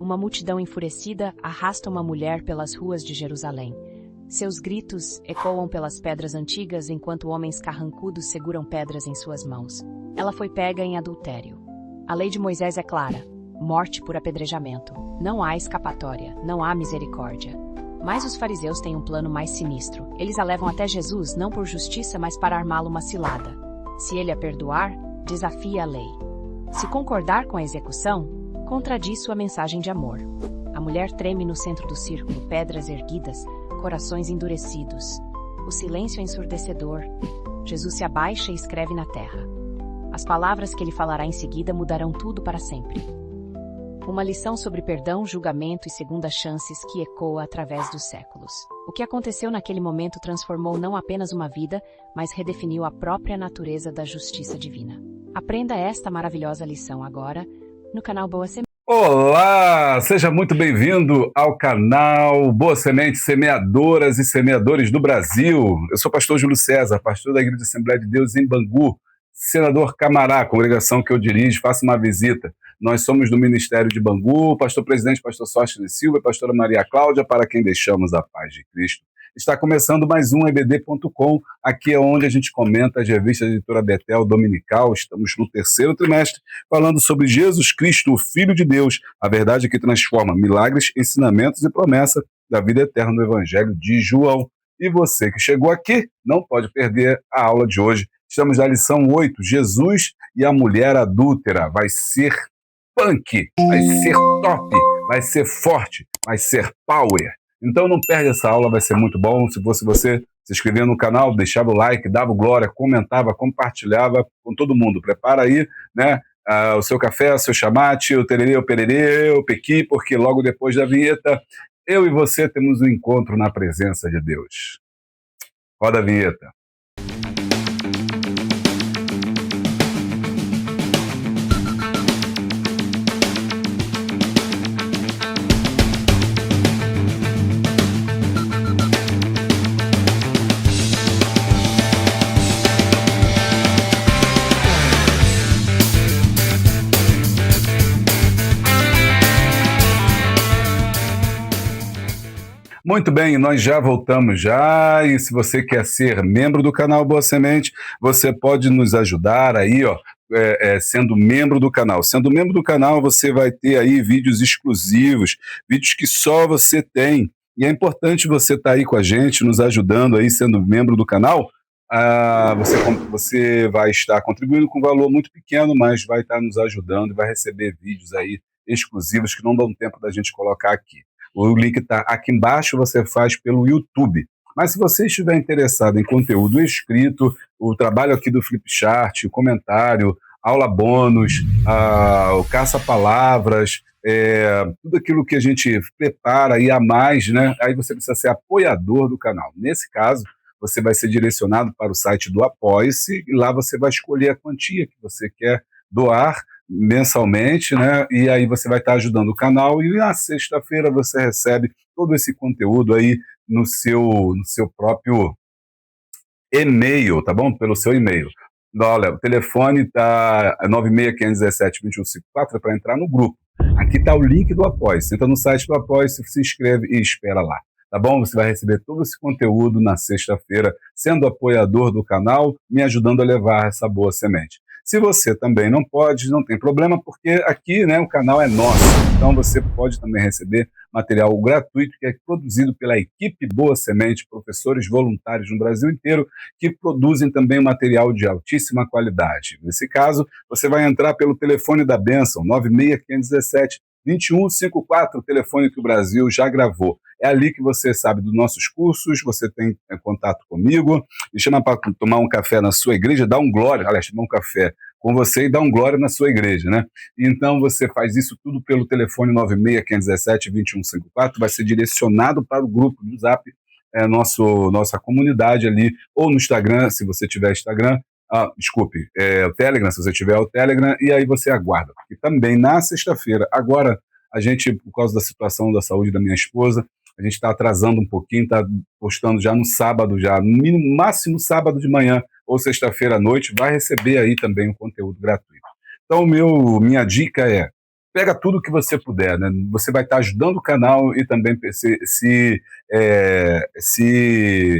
uma multidão enfurecida arrasta uma mulher pelas ruas de Jerusalém. Seus gritos ecoam pelas pedras antigas enquanto homens carrancudos seguram pedras em suas mãos. Ela foi pega em adultério. A lei de Moisés é clara: morte por apedrejamento. Não há escapatória, não há misericórdia. Mas os fariseus têm um plano mais sinistro. Eles a levam até Jesus não por justiça, mas para armá-lo uma cilada. Se ele a perdoar, desafia a lei. Se concordar com a execução, contradiz sua mensagem de amor. A mulher treme no centro do círculo, pedras erguidas, corações endurecidos. O silêncio é ensurdecedor. Jesus se abaixa e escreve na terra. As palavras que ele falará em seguida mudarão tudo para sempre. Uma lição sobre perdão, julgamento e segunda chances que ecoa através dos séculos. O que aconteceu naquele momento transformou não apenas uma vida, mas redefiniu a própria natureza da justiça divina. Aprenda esta maravilhosa lição agora no canal Boa Semente. Olá, seja muito bem-vindo ao canal Boa Semente, semeadoras e semeadores do Brasil. Eu sou o pastor Júlio César, pastor da Igreja Assembleia de Deus em Bangu, senador Camará, congregação que eu dirijo. Faça uma visita. Nós somos do Ministério de Bangu, pastor-presidente, pastor Sóstenes Silva e pastora Maria Cláudia, para quem deixamos a paz de Cristo. Está começando mais um EBD.com, aqui é onde a gente comenta as revistas da editora Betel Dominical. Estamos no terceiro trimestre, falando sobre Jesus Cristo, o Filho de Deus, a verdade que transforma milagres, ensinamentos e promessa da vida eterna no Evangelho de João. E você que chegou aqui, não pode perder a aula de hoje. Estamos na lição 8, Jesus e a mulher adúltera. Vai ser punk, vai ser top, vai ser forte, vai ser power. Então não perde essa aula, vai ser muito bom. Se fosse você, se inscrevia no canal, deixava o like, dava o glória, comentava, compartilhava com todo mundo. Prepara aí, né, o seu café, o seu chamate, o tererê, o pererê, o pequi, porque logo depois da vinheta, eu e você temos um encontro na presença de Deus. Roda a vinheta. Muito bem, nós já voltamos já, e se você quer ser membro do canal Boa Semente, você pode nos ajudar aí, ó, sendo membro do canal. Sendo membro do canal, você vai ter aí vídeos exclusivos, vídeos que só você tem, e é importante você estar aí com a gente, nos ajudando aí, sendo membro do canal. Você vai estar contribuindo com um valor muito pequeno, mas vai estar nos ajudando e vai receber vídeos aí exclusivos que não dão tempo da gente colocar aqui. O link está aqui embaixo, você faz pelo YouTube. Mas se você estiver interessado em conteúdo escrito, o trabalho aqui do Flipchart, o comentário, aula bônus, o caça-palavras, tudo aquilo que a gente prepara e a mais, né? Aí você precisa ser apoiador do canal. Nesse caso, você vai ser direcionado para o site do Apoie-se e lá você vai escolher a quantia que você quer doar mensalmente, né? E aí você vai estar ajudando o canal, e na sexta-feira você recebe todo esse conteúdo aí no seu próprio e-mail, tá bom? Pelo seu e-mail. Olha, o telefone tá 965172154 para entrar no grupo. Aqui tá o link do Apoie-se. Entra no site do Apoie-se, se inscreve e espera lá. Tá bom? Você vai receber todo esse conteúdo na sexta-feira, sendo apoiador do canal, me ajudando a levar essa boa semente. Se você também não pode, não tem problema, porque aqui, né, o canal é nosso. Então você pode também receber material gratuito que é produzido pela equipe Boa Semente, professores voluntários no Brasil inteiro, que produzem também material de altíssima qualidade. Nesse caso, você vai entrar pelo telefone da bênção, 965172154, o telefone que o Brasil já gravou. É ali que você sabe dos nossos cursos, você tem contato comigo, me chama para tomar um café na sua igreja, dá um glória, aliás, tomar um café com você e dá um glória na sua igreja, né? Então você faz isso tudo pelo telefone 965172154, vai ser direcionado para o grupo do Zap, nossa comunidade ali, ou no Instagram, se você tiver Instagram, o Telegram, se você tiver o Telegram, e aí você aguarda. E também na sexta-feira, agora a gente, por causa da situação da saúde da minha esposa, a gente está atrasando um pouquinho, está postando já no sábado, já no mínimo, máximo sábado de manhã ou sexta-feira à noite, vai receber aí também um conteúdo gratuito. Então, minha dica é, pega tudo que você puder, né? Você vai estar ajudando o canal e também se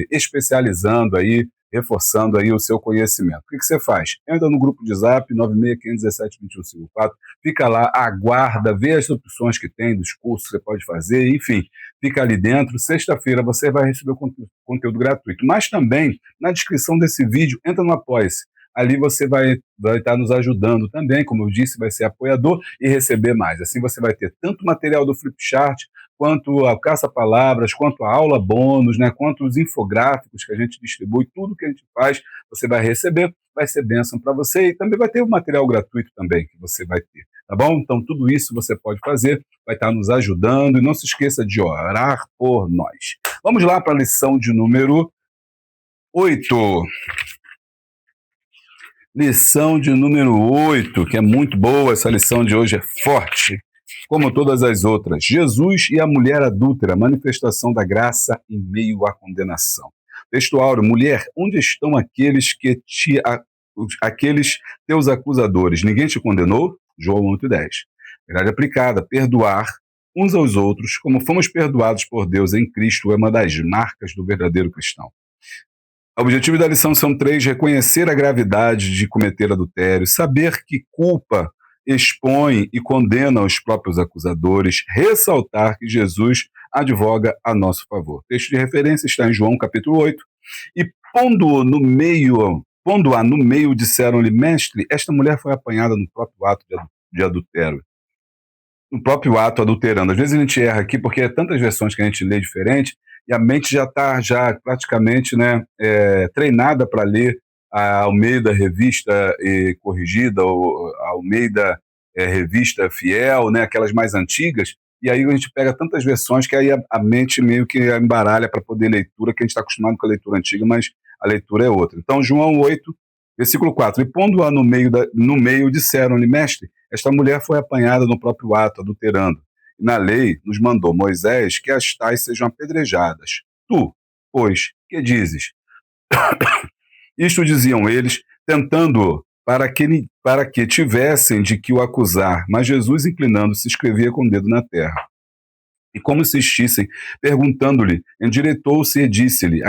especializando aí, reforçando aí o seu conhecimento. O que você faz? Entra no grupo de Zap 965172154, fica lá, aguarda, vê as opções que tem dos cursos que você pode fazer, enfim, fica ali dentro. Sexta-feira você vai receber o conteúdo gratuito, mas também na descrição desse vídeo, entra no Apoia-se. Ali você vai estar nos ajudando também, como eu disse, vai ser apoiador e receber mais. Assim você vai ter tanto material do Flipchart, quanto a caça-palavras, quanto a aula bônus, né, quanto os infográficos que a gente distribui, tudo que a gente faz, você vai receber, vai ser bênção para você, e também vai ter o material gratuito também que você vai ter, tá bom? Então tudo isso você pode fazer, vai estar nos ajudando, e não se esqueça de orar por nós. Vamos lá para a lição de número 8. Lição de número 8, que é muito boa, essa lição de hoje é forte, como todas as outras. Jesus e a mulher adúltera, manifestação da graça em meio à condenação. Texto áureo: mulher, onde estão aqueles teus acusadores? Ninguém te condenou? João 8,10. Verdade aplicada: perdoar uns aos outros, como fomos perdoados por Deus em Cristo, é uma das marcas do verdadeiro cristão. Objetivos da lição são 3: reconhecer a gravidade de cometer adultério, saber que culpa expõe e condena os próprios acusadores, ressaltar que Jesus advoga a nosso favor. O texto de referência está em João capítulo 8, e pondo-a no meio, disseram-lhe: mestre, esta mulher foi apanhada no próprio ato de adultério. No próprio ato adulterando. Às vezes a gente erra aqui porque é tantas versões que a gente lê diferente, e a mente já está praticamente, né, treinada para ler a Almeida Revista Corrigida, ou a Almeida Revista Fiel, né, aquelas mais antigas, e aí a gente pega tantas versões que aí a mente meio que embaralha para poder leitura, que a gente está acostumado com a leitura antiga, mas a leitura é outra. Então, João 8, versículo 4: e pondo-a no meio, disseram-lhe: mestre, esta mulher foi apanhada no próprio ato, adulterando. Na lei nos mandou Moisés que as tais sejam apedrejadas. Tu, pois, que dizes? Isto diziam eles, tentando-o, para que tivessem de que o acusar. Mas Jesus, inclinando-se, escrevia com o dedo na terra. E como insistissem, perguntando-lhe, endireitou-se e disse-lhe: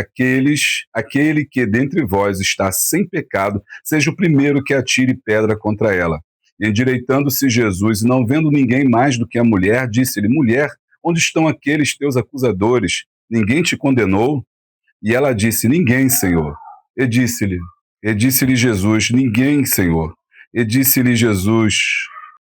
aquele que dentre vós está sem pecado, seja o primeiro que atire pedra contra ela. E endireitando-se Jesus, e não vendo ninguém mais do que a mulher, disse-lhe: mulher, onde estão aqueles teus acusadores? Ninguém te condenou? E ela disse: ninguém, Senhor. E disse-lhe Jesus: ninguém, Senhor. E disse-lhe Jesus...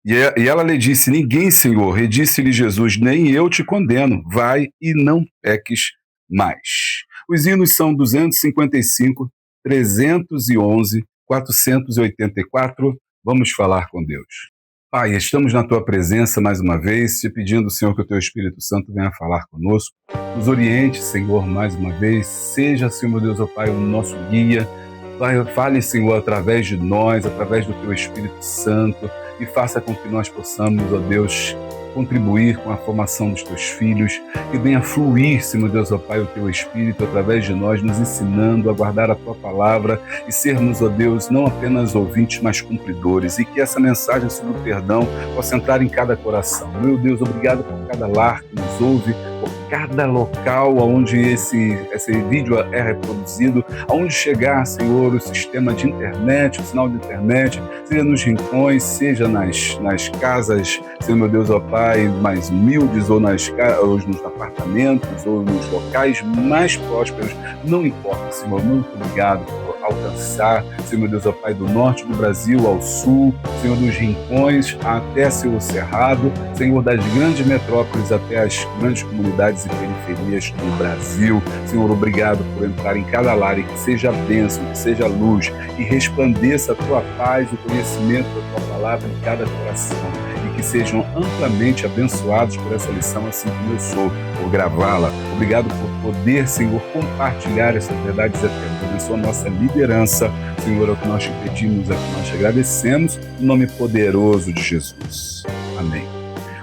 E ela lhe disse: ninguém, Senhor. E disse-lhe Jesus: nem eu te condeno. Vai e não peques mais. Os hinos são 255, 311, 484. Vamos falar com Deus. Pai, estamos na Tua presença mais uma vez, te pedindo, Senhor, que o Teu Espírito Santo venha falar conosco. Nos oriente, Senhor, mais uma vez. Seja, Senhor, meu Deus, ó Pai, o nosso guia. Fale, Senhor, através de nós, através do Teu Espírito Santo, e faça com que nós possamos, ó Deus, contribuir com a formação dos Teus filhos, que venha fluir, Senhor Deus, ó Pai, o Teu Espírito através de nós, nos ensinando a guardar a Tua palavra e sermos, ó Deus, não apenas ouvintes, mas cumpridores, e que essa mensagem sobre o perdão possa entrar em cada coração. Meu Deus, obrigado por cada lar que nos ouve, por cada local onde esse vídeo é reproduzido, aonde chegar, Senhor, o sistema de internet, o sinal de internet, seja nos rincões, seja nas casas, Senhor meu Deus, ó Pai, mais humildes, ou nos apartamentos, ou nos locais mais prósperos, não importa, Senhor, muito obrigado por alcançar, Senhor meu Deus, ó Pai, do norte do Brasil ao sul, Senhor, dos rincões até o cerrado, Senhor, das grandes metrópoles até as grandes comunidades e periferias do Brasil. Senhor, obrigado por entrar em cada lar, e que seja bênção, que seja luz, e resplandeça a Tua paz, o conhecimento da Tua palavra em cada coração, e que sejam amplamente abençoados por essa lição, assim como eu sou, por gravá-la. Obrigado por poder, Senhor, compartilhar essas verdades eternas. Abençoa a nossa liderança, Senhor, é o que nós te pedimos, é o que nós te agradecemos, no nome poderoso de Jesus. Amém.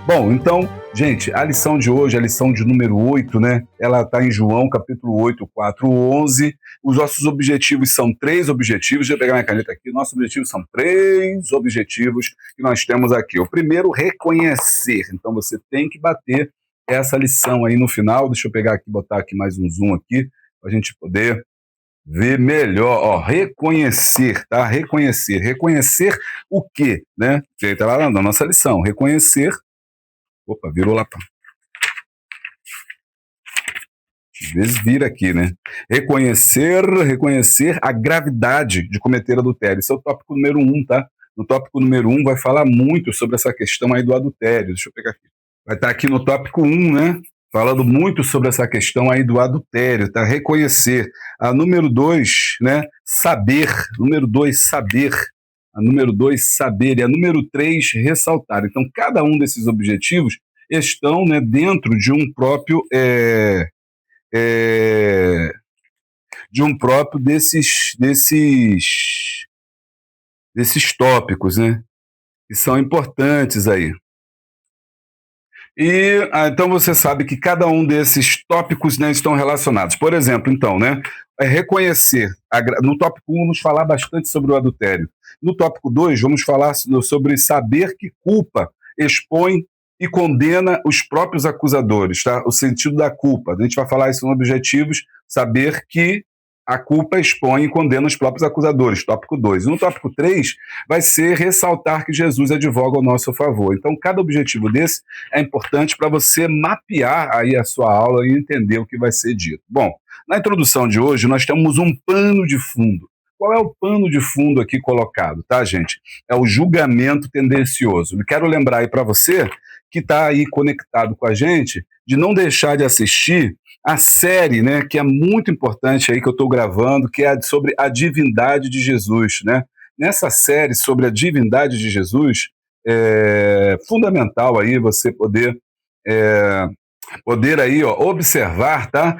Bom, então, gente, a lição de hoje, a lição de número 8, né? Ela está em João, capítulo 8, 4, 11. Os nossos objetivos são 3 objetivos. Deixa eu pegar minha caneta aqui. Nossos objetivos são 3 objetivos que nós temos aqui. O primeiro, reconhecer. Então, você tem que bater essa lição aí no final. Deixa eu pegar aqui, botar aqui mais um zoom aqui, para a gente poder ver melhor, ó, reconhecer, tá? Reconhecer. Reconhecer o quê, né? Que tá lá na nossa lição. Reconhecer. Opa, virou lá. Às vezes vira aqui, né? Reconhecer a gravidade de cometer adultério. Esse é o tópico número 1, tá? No tópico número 1 vai falar muito sobre essa questão aí do adultério. Deixa eu pegar aqui. Vai estar aqui no tópico 1, né? Falando muito sobre essa questão aí do adultério, tá? Reconhecer. A número 2, né? Saber. Número 2, saber. A número 2, saber. E a número 3, ressaltar. Então, cada um desses objetivos estão, né, dentro de um próprio de um próprio desses tópicos, né? Que são importantes aí. E então você sabe que cada um desses tópicos, né, estão relacionados. Por exemplo, então, né, reconhecer. No tópico 1 vamos falar bastante sobre o adultério. No tópico 2 vamos falar sobre saber que culpa expõe e condena os próprios acusadores, tá? O sentido da culpa. A gente vai falar isso nos objetivos, saber que a culpa expõe e condena os próprios acusadores, tópico 2. No tópico 3 vai ser ressaltar que Jesus advoga ao nosso favor. Então, cada objetivo desse é importante para você mapear aí a sua aula e entender o que vai ser dito. Bom, na introdução de hoje nós temos um pano de fundo. Qual é o pano de fundo aqui colocado, tá, gente? É o julgamento tendencioso. Eu quero lembrar aí para você que está aí conectado com a gente, de não deixar de assistir a série, né, que é muito importante aí que eu estou gravando, que é sobre a divindade de Jesus, né? Nessa série sobre a divindade de Jesus, é fundamental aí você poder aí, ó, observar, tá,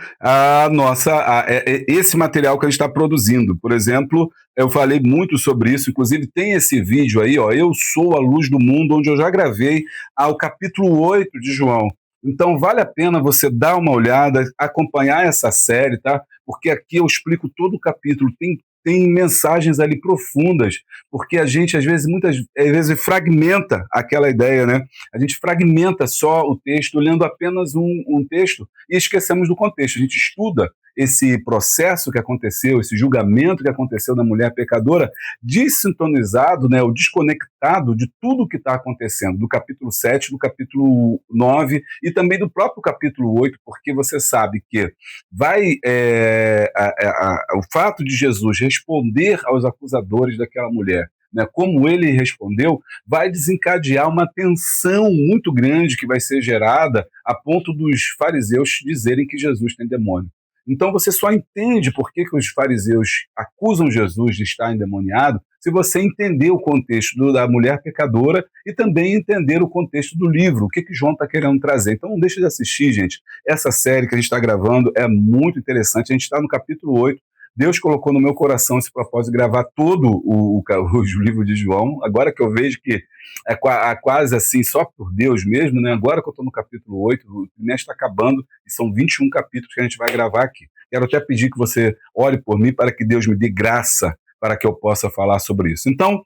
esse material que a gente está produzindo. Por exemplo, eu falei muito sobre isso, inclusive tem esse vídeo aí, ó, Eu Sou a Luz do Mundo, onde eu já gravei ao capítulo 8 de João. Então vale a pena você dar uma olhada, acompanhar essa série, tá? Porque aqui eu explico todo o capítulo, tem mensagens ali profundas, porque a gente, muitas vezes, fragmenta aquela ideia, né? A gente fragmenta só o texto, lendo apenas um texto, e esquecemos do contexto. A gente estuda esse processo que aconteceu, esse julgamento que aconteceu da mulher pecadora, desintonizado, né, ou desconectado de tudo o que está acontecendo, do capítulo 7, do capítulo 9 e também do próprio capítulo 8, porque você sabe que o fato de Jesus responder aos acusadores daquela mulher, né, como ele respondeu, vai desencadear uma tensão muito grande que vai ser gerada a ponto dos fariseus dizerem que Jesus tem demônio. Então você só entende por que os fariseus acusam Jesus de estar endemoniado se você entender o contexto da mulher pecadora e também entender o contexto do livro, o que João está querendo trazer. Então não deixe de assistir, gente. Essa série que a gente está gravando é muito interessante. A gente está no capítulo 8. Deus colocou no meu coração esse propósito de gravar todo o livro de João. Agora que eu vejo que é quase assim, só por Deus mesmo, né? Agora que eu estou no capítulo 8, o trimestre está acabando e são 21 capítulos que a gente vai gravar aqui. Quero até pedir que você ore por mim para que Deus me dê graça para que eu possa falar sobre isso. Então,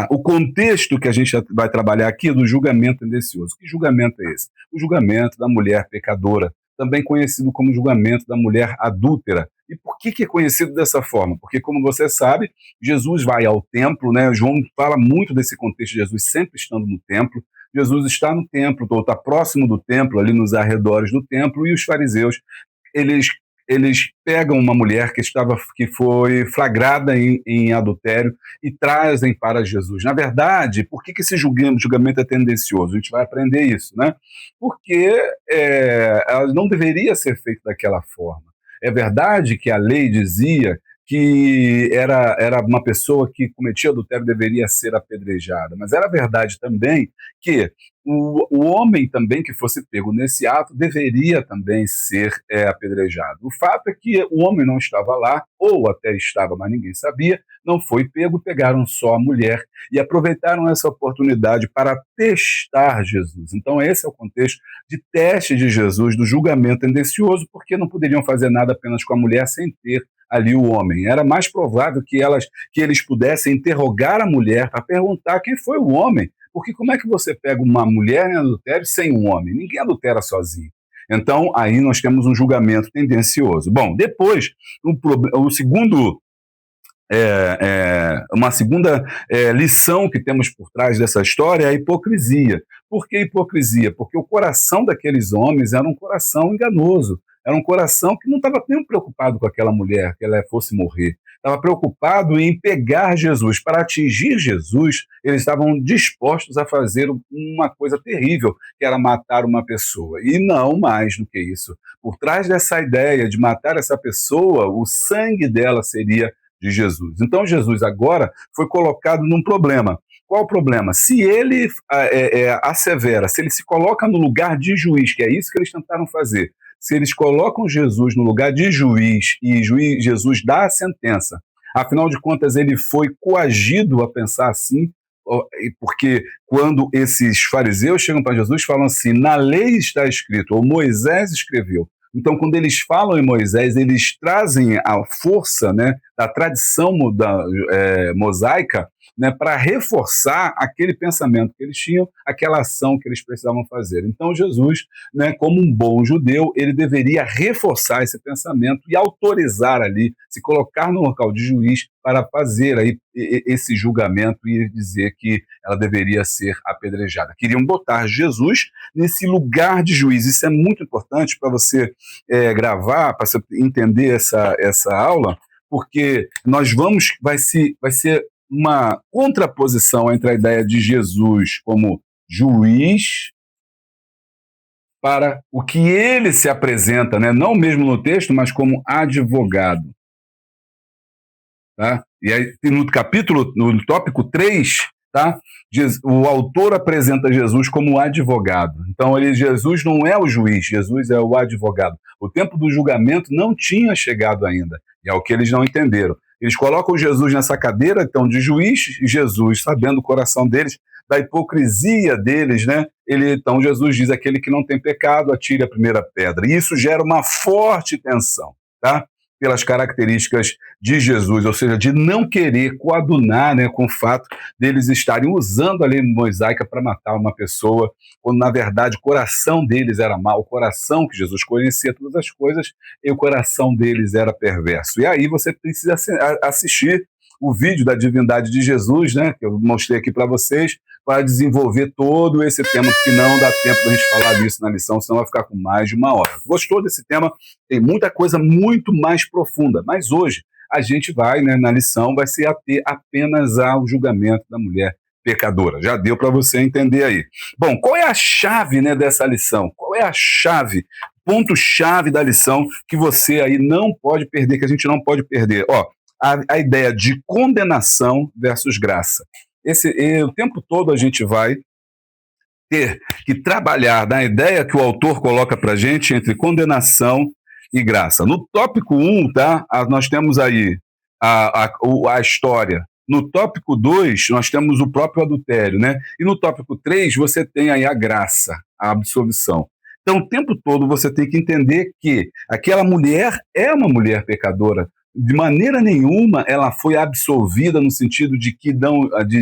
o contexto que a gente vai trabalhar aqui é do julgamento tendencioso. Que julgamento é esse? O julgamento da mulher pecadora, também conhecido como julgamento da mulher adúltera. E por que é conhecido dessa forma? Porque, como você sabe, Jesus vai ao templo, né? João fala muito desse contexto de Jesus sempre estando no templo. Jesus está no templo, ou está próximo do templo, ali nos arredores do templo, e os fariseus, eles pegam uma mulher que foi flagrada em adultério e trazem para Jesus. Na verdade, por que esse julgamento é tendencioso? A gente vai aprender isso, né? Porque ela não deveria ser feita daquela forma. É verdade que a lei dizia que era uma pessoa que cometia adultério deveria ser apedrejada, mas era verdade também que o homem também que fosse pego nesse ato deveria também ser apedrejado. O fato é que o homem não estava lá, ou até estava, mas ninguém sabia, não foi pego, pegaram só a mulher e aproveitaram essa oportunidade para testar Jesus. Então esse é o contexto de teste de Jesus, do julgamento tendencioso, porque não poderiam fazer nada apenas com a mulher sem ter ali o homem. Era mais provável que eles pudessem interrogar a mulher para perguntar quem foi o homem, porque como é que você pega uma mulher em adultério sem um homem? Ninguém adultera sozinho. Então, aí nós temos um julgamento tendencioso. Bom, depois, o segundo uma segunda lição que temos por trás dessa história é a hipocrisia. Por que hipocrisia? Porque o coração daqueles homens era um coração enganoso, era um coração que não estava nem preocupado com aquela mulher, que ela fosse morrer. Estava preocupado em pegar Jesus. Para atingir Jesus, eles estavam dispostos a fazer uma coisa terrível, que era matar uma pessoa. E não mais do que isso. Por trás dessa ideia de matar essa pessoa, o sangue dela seria de Jesus. Então Jesus agora foi colocado num problema. Qual o problema? Se ele assevera, se ele se coloca no lugar de juiz, que é isso que eles tentaram fazer, se eles colocam Jesus no lugar de juiz e Jesus dá a sentença, afinal de contas ele foi coagido a pensar assim, porque quando esses fariseus chegam para Jesus falam assim, na lei está escrito, ou Moisés escreveu. Então, quando eles falam em Moisés, eles trazem a força, né, da tradição mosaica, né, para reforçar aquele pensamento que eles tinham, aquela ação que eles precisavam fazer. Então, Jesus, né, como um bom judeu, ele deveria reforçar esse pensamento e autorizar ali, se colocar no local de juiz para fazer aí esse julgamento e dizer que ela deveria ser apedrejada. Queriam botar Jesus nesse lugar de juiz. Isso é muito importante para você gravar, para você entender essa aula, porque vai ser uma contraposição entre a ideia de Jesus como juiz para o que ele se apresenta, né? Não mesmo no texto, mas como advogado. Tá? E aí, no tópico 3, tá? O autor apresenta Jesus como advogado. Então, Jesus não é o juiz, Jesus é o advogado. O tempo do julgamento não tinha chegado ainda, e é o que eles não entenderam. Eles colocam Jesus nessa cadeira, então, de juiz, e Jesus, sabendo o coração deles, da hipocrisia deles, né? Então, Jesus diz, aquele que não tem pecado, atire a primeira pedra. E isso gera uma forte tensão, tá? Pelas características de Jesus, ou seja, de não querer coadunar, né, com o fato deles estarem usando a lei mosaica para matar uma pessoa, quando na verdade o coração deles era mau, o coração que Jesus conhecia todas as coisas, e o coração deles era perverso. E aí você precisa assistir o vídeo da divindade de Jesus, né, que eu mostrei aqui para vocês, para desenvolver todo esse tema, que não dá tempo da gente falar disso na lição, senão vai ficar com mais de uma hora. Gostou desse tema? Tem muita coisa muito mais profunda, mas hoje a gente vai, né, na lição, vai se ater apenas ao julgamento da mulher pecadora. Já deu para você entender aí. Bom, qual é a chave, né, dessa lição? Qual é a chave, ponto-chave da lição que você aí não pode perder, que a gente não pode perder? A ideia de condenação versus graça. O tempo todo a gente vai ter que trabalhar na ideia que o autor coloca para a gente entre condenação e graça. No tópico 1, tá, nós temos aí a história. No tópico 2, nós temos o próprio adultério, né? E no tópico 3, você tem aí a graça, a absolvição. Então, o tempo todo você tem que entender que aquela mulher é uma mulher pecadora. De maneira nenhuma ela foi absolvida no sentido de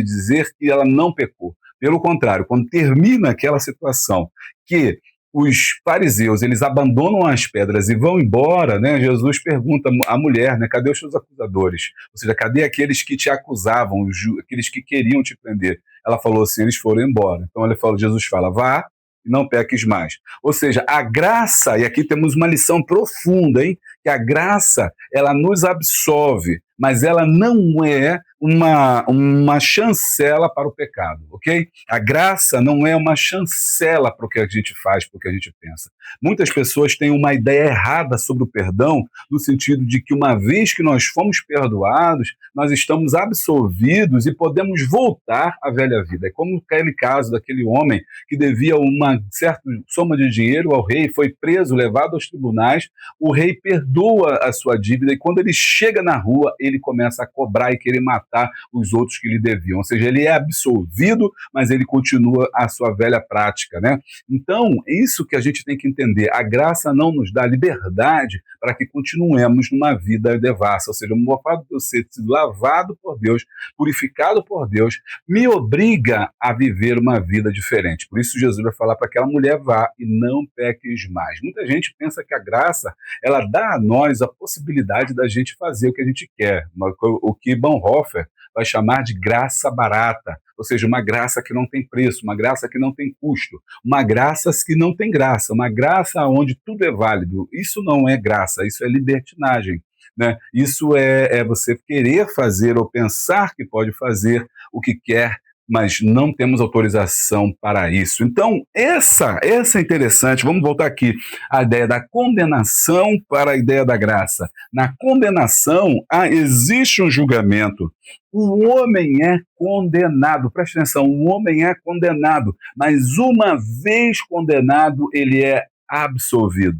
dizer que ela não pecou. Pelo contrário, quando termina aquela situação que os fariseus eles abandonam as pedras e vão embora, né, Jesus pergunta à mulher, né, cadê os seus acusadores? Ou seja, cadê aqueles que te acusavam, aqueles que queriam te prender? Ela falou assim, eles foram embora. Então Jesus fala, vá e não peques mais. Ou seja, a graça, e aqui temos uma lição profunda, hein? Que a graça, ela nos absolve, mas ela não é uma chancela para o pecado, ok? A graça não é uma chancela para o que a gente faz, para o que a gente pensa. Muitas pessoas têm uma ideia errada sobre o perdão, no sentido de que uma vez que nós fomos perdoados, nós estamos absolvidos e podemos voltar à velha vida. É como aquele caso daquele homem que devia uma certa soma de dinheiro ao rei, foi preso, levado aos tribunais, o rei perdoa a sua dívida e quando ele chega na rua, ele começa a cobrar e querer matar os outros que lhe deviam. Ou seja, ele é absolvido, mas ele continua a sua velha prática, né? Então, é isso que a gente tem que entender. A graça não nos dá liberdade para que continuemos numa vida devassa. Ou seja, o fato de eu ser sido lavado por Deus, purificado por Deus, me obriga a viver uma vida diferente. Por isso Jesus vai falar para aquela mulher: vá e não peques mais. Muita gente pensa que a graça, ela dá a nós a possibilidade da gente fazer o que a gente quer. O que Bonhoeffer vai chamar de graça barata, ou seja, uma graça que não tem preço, uma graça que não tem custo, uma graça que não tem graça, uma graça onde tudo é válido. Isso não é graça, isso é libertinagem. Né? Isso é você querer fazer ou pensar que pode fazer o que quer, mas não temos autorização para isso. Então, essa é interessante. Vamos voltar aqui à ideia da condenação para a ideia da graça. Na condenação, existe um julgamento. O homem é condenado, preste atenção, o homem é condenado, mas uma vez condenado, ele é absolvido.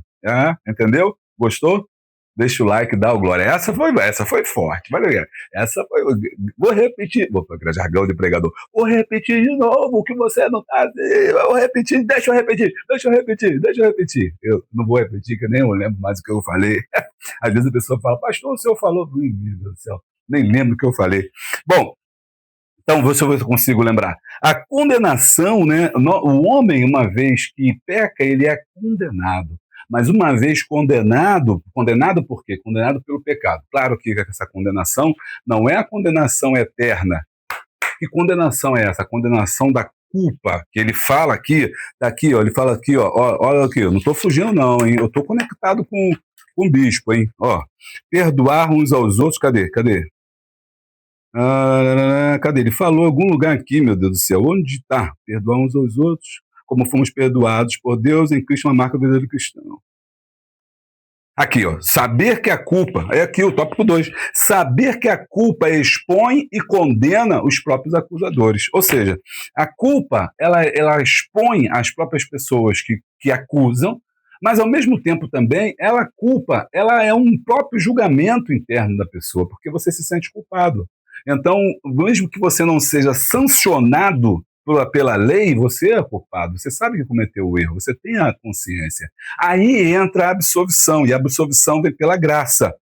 Entendeu? Gostou? Deixa o like, dá o glória. Essa foi forte. Valeu. Essa foi. Vou repetir. Vou para jargão de pregador. Vou repetir de novo o que você não está. Vou repetir. Deixa eu repetir. Eu não vou repetir, que nem eu lembro mais o que eu falei. Às vezes a pessoa fala: pastor, o senhor falou. Meu Deus do céu. Nem lembro o que eu falei. Bom, então, vou ver se eu consigo lembrar. A condenação, né? O homem, uma vez que peca, ele é condenado. Mas uma vez condenado por quê? Condenado pelo pecado. Claro que essa condenação não é a condenação eterna. Que condenação é essa? A condenação da culpa, que ele fala aqui, tá aqui, ó, ele fala aqui, ó, olha aqui, eu não estou fugindo não, hein? Eu estou conectado com o bispo, hein? Ó, perdoar uns aos outros, cadê? Cadê? Ele falou em algum lugar aqui, meu Deus do céu. Onde está? Perdoar uns aos outros, como fomos perdoados por Deus em Cristo, uma marca do verdadeiro cristão. Aqui, ó. Saber que a culpa, é aqui o tópico 2. Saber que a culpa expõe e condena os próprios acusadores. Ou seja, a culpa, ela expõe as próprias pessoas que acusam, mas ao mesmo tempo também, ela é um próprio julgamento interno da pessoa, porque você se sente culpado. Então, mesmo que você não seja sancionado pela lei, você é culpado, você sabe que cometeu o erro, você tem a consciência. Aí entra a absolvição, e a absolvição vem pela graça.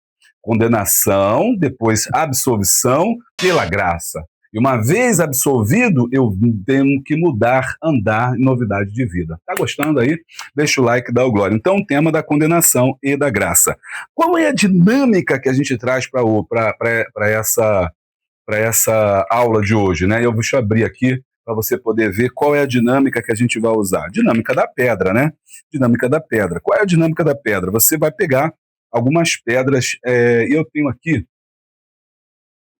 Condenação, depois absolvição pela graça. E uma vez absolvido, eu tenho que andar em novidade de vida. Tá gostando aí? Deixa o like, dá o glória. Então, o tema da condenação e da graça. Qual é a dinâmica que a gente traz para essa aula de hoje, né? Deixa eu abrir aqui para você poder ver qual é a dinâmica que a gente vai usar. Dinâmica da pedra, né? Dinâmica da pedra. Qual é a dinâmica da pedra? Você vai pegar algumas pedras, eu tenho aqui,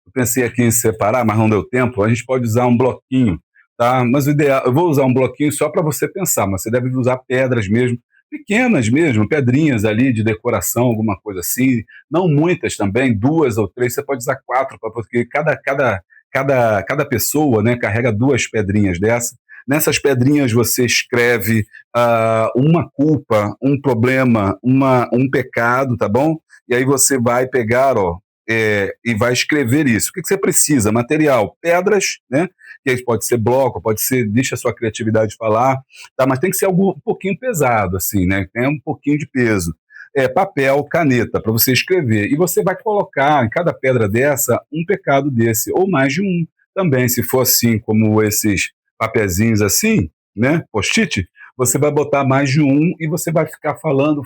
eu pensei aqui em separar, mas não deu tempo, a gente pode usar um bloquinho, tá? Mas o ideal, eu vou usar um bloquinho só para você pensar, mas você deve usar pedras mesmo, pequenas mesmo, pedrinhas ali de decoração, alguma coisa assim, não muitas também, 2 ou 3, você pode usar 4, porque cada pessoa, né, carrega 2 pedrinhas dessa. Nessas pedrinhas você escreve uma culpa, um problema, um pecado, tá bom? E aí você vai pegar, e vai escrever isso. O que você precisa? Material, pedras, né? Que aí pode ser bloco, pode ser, deixa a sua criatividade falar, tá? Mas tem que ser algo um pouquinho pesado, assim, né? Tem um pouquinho de peso. Papel, caneta, para você escrever. E você vai colocar em cada pedra dessa um pecado desse, ou mais de um também. Se for assim, como esses papezinhos assim, né? Post-it, você vai botar mais de um e você vai ficar falando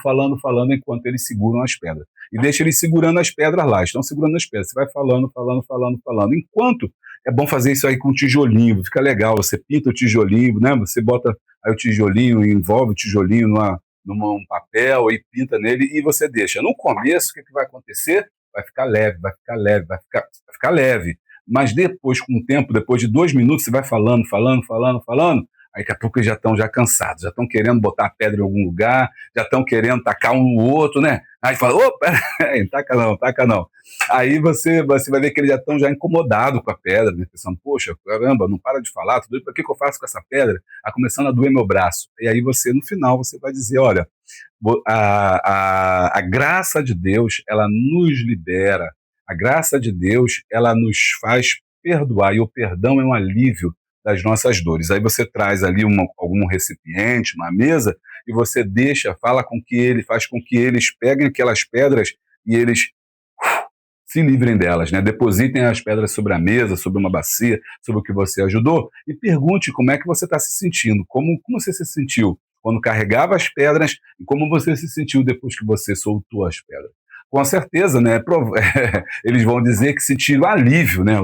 enquanto eles seguram as pedras. E deixa eles segurando as pedras lá, estão segurando as pedras. Você vai falando. Enquanto, é bom fazer isso aí com tijolinho, fica legal. Você pinta o tijolinho, né? Você bota aí o tijolinho, envolve o tijolinho num papel e pinta nele e você deixa. No começo, o que vai acontecer? vai ficar leve, vai ficar leve, vai ficar leve. Mas depois, com o tempo, depois de 2 minutos, você vai falando, aí daqui a pouco eles já estão já cansados, já estão querendo botar a pedra em algum lugar, já estão querendo tacar um no outro, né? Aí fala, opa, taca não, taca não. Aí você vai ver que eles já estão já incomodados com a pedra, né? Pensando, poxa, caramba, não para de falar, tudo isso, o que eu faço com essa pedra? Tá começando a doer meu braço. E aí você, no final, você vai dizer, olha, a graça de Deus, ela nos libera, a graça de Deus, ela nos faz perdoar, e o perdão é um alívio das nossas dores. Aí você traz ali algum recipiente, uma mesa, e você faz com que eles peguem aquelas pedras e eles se livrem delas, né? Depositem as pedras sobre a mesa, sobre uma bacia, sobre o que você ajudou, e pergunte como é que você está se sentindo, como você se sentiu quando carregava as pedras e como você se sentiu depois que você soltou as pedras. Com certeza, né? Eles vão dizer que sentiram alívio, né?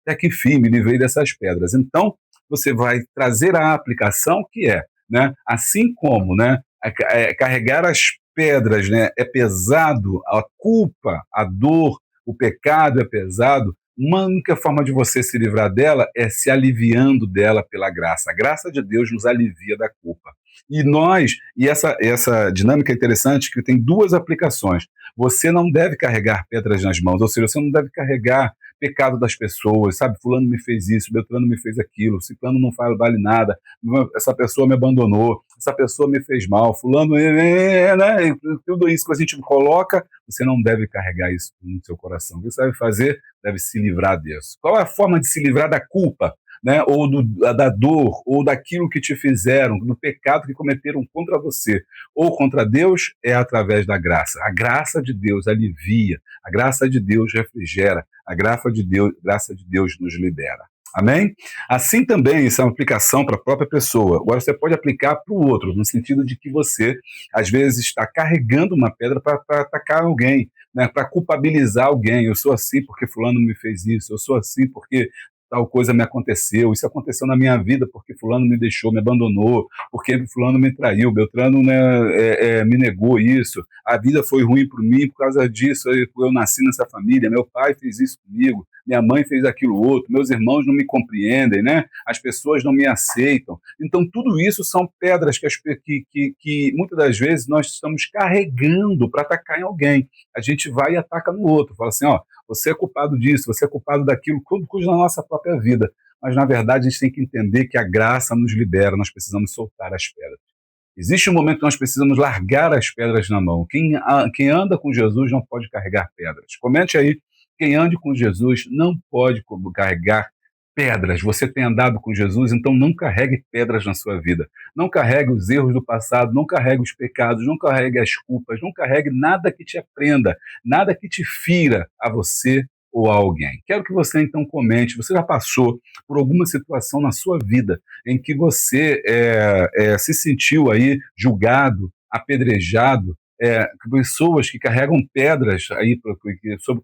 Até que fim, me livrei dessas pedras. Então, você vai trazer a aplicação que é, né? Assim como, né? Carregar as pedras, né? É pesado, a culpa, a dor, o pecado é pesado. Uma única forma de você se livrar dela é se aliviando dela pela graça. A graça de Deus nos alivia da culpa. E essa dinâmica é interessante, que tem duas aplicações. Você não deve carregar pedras nas mãos, ou seja, você não deve carregar pecado das pessoas, sabe? Fulano me fez isso, Beltrano me fez aquilo, ciclano não vale nada, essa pessoa me abandonou, essa pessoa me fez mal, fulano, né? Tudo isso que a gente coloca, você não deve carregar isso no seu coração. O que você deve fazer? Deve se livrar disso. Qual é a forma de se livrar da culpa? Né, ou da dor, ou daquilo que te fizeram, do pecado que cometeram contra você, ou contra Deus, é através da graça. A graça de Deus alivia, a graça de Deus refrigera, a graça de Deus nos libera. Amém? Assim também, isso é uma aplicação para a própria pessoa. Agora, você pode aplicar para o outro, no sentido de que você, às vezes, está carregando uma pedra para atacar alguém, né, para culpabilizar alguém. Eu sou assim porque fulano me fez isso, eu sou assim porque tal coisa me aconteceu, isso aconteceu na minha vida porque fulano me deixou, me abandonou, porque fulano me traiu, Beltrano, né, me negou isso, a vida foi ruim para mim por causa disso, eu nasci nessa família, meu pai fez isso comigo, minha mãe fez aquilo outro, meus irmãos não me compreendem, né? As pessoas não me aceitam. Então tudo isso são pedras que muitas das vezes nós estamos carregando para atacar em alguém. A gente vai e ataca no outro, fala assim, ó, você é culpado disso, você é culpado daquilo, tudo cuja na nossa própria vida. Mas, na verdade, a gente tem que entender que a graça nos libera, nós precisamos soltar as pedras. Existe um momento que nós precisamos largar as pedras na mão. Quem anda com Jesus não pode carregar pedras. Comente aí, quem ande com Jesus não pode carregar pedras. Você tem andado com Jesus, então não carregue pedras na sua vida. Não carregue os erros do passado, não carregue os pecados, não carregue as culpas, não carregue nada que te aprenda, nada que te fira a você ou a alguém. Quero que você então comente, você já passou por alguma situação na sua vida em que você se sentiu aí julgado, apedrejado, pessoas que carregam pedras aí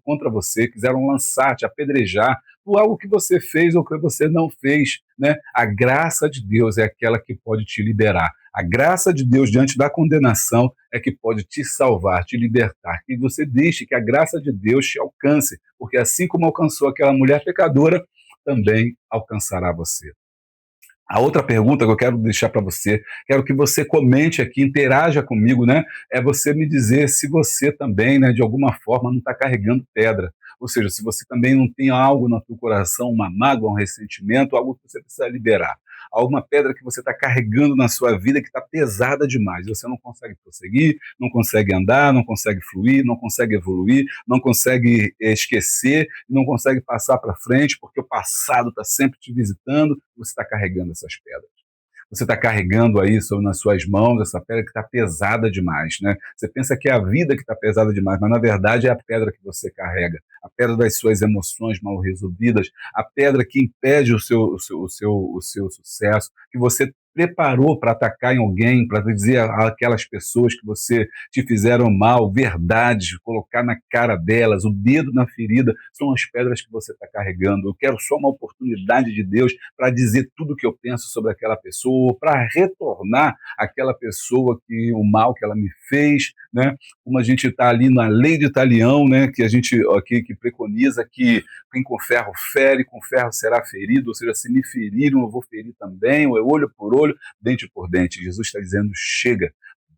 contra você, quiseram lançar, te apedrejar por algo que você fez ou que você não fez, né? A graça de Deus é aquela que pode te liberar. A graça de Deus diante da condenação é que pode te salvar, te libertar. Que você deixe que a graça de Deus te alcance, porque assim como alcançou aquela mulher pecadora, também alcançará você. A outra pergunta que eu quero deixar para você, quero que você comente aqui, interaja comigo, né? É você me dizer se você também, né, de alguma forma, não está carregando pedra. Ou seja, se você também não tem algo no teu coração, uma mágoa, um ressentimento, algo que você precisa liberar. Alguma pedra que você está carregando na sua vida que está pesada demais. Você não consegue prosseguir, não consegue andar, não consegue fluir, não consegue evoluir, não consegue esquecer, não consegue passar para frente, porque o passado está sempre te visitando, você está carregando essas pedras. Você está carregando aí nas suas mãos essa pedra que está pesada demais, né? Você pensa que é a vida que está pesada demais, mas na verdade é a pedra que você carrega, a pedra das suas emoções mal resolvidas, a pedra que impede o seu sucesso, que você preparou para atacar em alguém, para dizer àquelas pessoas que você te fizeram mal, verdades, colocar na cara delas, o dedo na ferida, são as pedras que você está carregando. Eu quero só uma oportunidade de Deus para dizer tudo o que eu penso sobre aquela pessoa, para retornar àquela pessoa que o mal que ela me fez, né? Como a gente está ali na lei de Talião, né? Que a gente aqui que preconiza que quem com ferro fere, com ferro será ferido, ou seja, se me feriram, eu vou ferir também, ou é olho por olho, dente por dente. Jesus está dizendo: chega,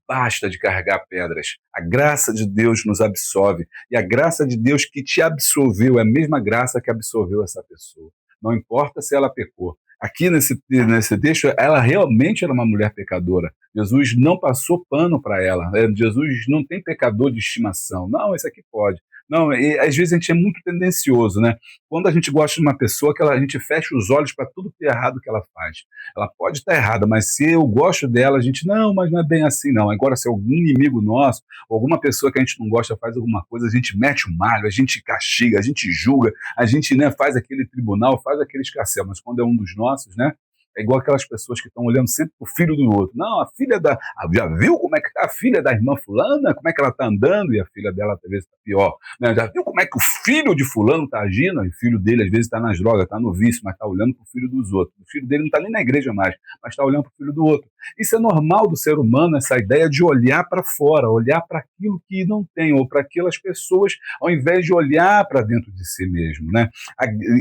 basta de carregar pedras. A graça de Deus nos absolve. E a graça de Deus que te absolveu é a mesma graça que absolveu essa pessoa. Não importa se ela pecou. Aqui nesse texto, ela realmente era uma mulher pecadora. Jesus não passou pano para ela. Jesus não tem pecador de estimação. Não, esse aqui pode. Não, e às vezes a gente é muito tendencioso, né? Quando a gente gosta de uma pessoa, a gente fecha os olhos para tudo que é errado que ela faz. Ela pode estar errada, mas se eu gosto dela, a gente, não, mas não é bem assim, não. Agora, se algum inimigo nosso, ou alguma pessoa que a gente não gosta faz alguma coisa, a gente mete o malho, a gente castiga, a gente julga, a gente, né, faz aquele tribunal, faz aquele escarcéu. Mas quando é um dos nossos, né? É igual aquelas pessoas que estão olhando sempre pro filho do outro. Não, a filha da... Já viu como é que tá a filha da irmã fulana? Como é que ela tá andando? E a filha dela, às vezes, tá pior. Né? Já viu como é que o filho de fulano tá agindo? E o filho dele, às vezes, tá nas drogas, tá no vício, mas tá olhando pro filho dos outros. O filho dele não tá nem na igreja mais, mas tá olhando pro filho do outro. Isso é normal do ser humano, essa ideia de olhar para fora, olhar para aquilo que não tem, ou para aquelas pessoas, ao invés de olhar para dentro de si mesmo, né?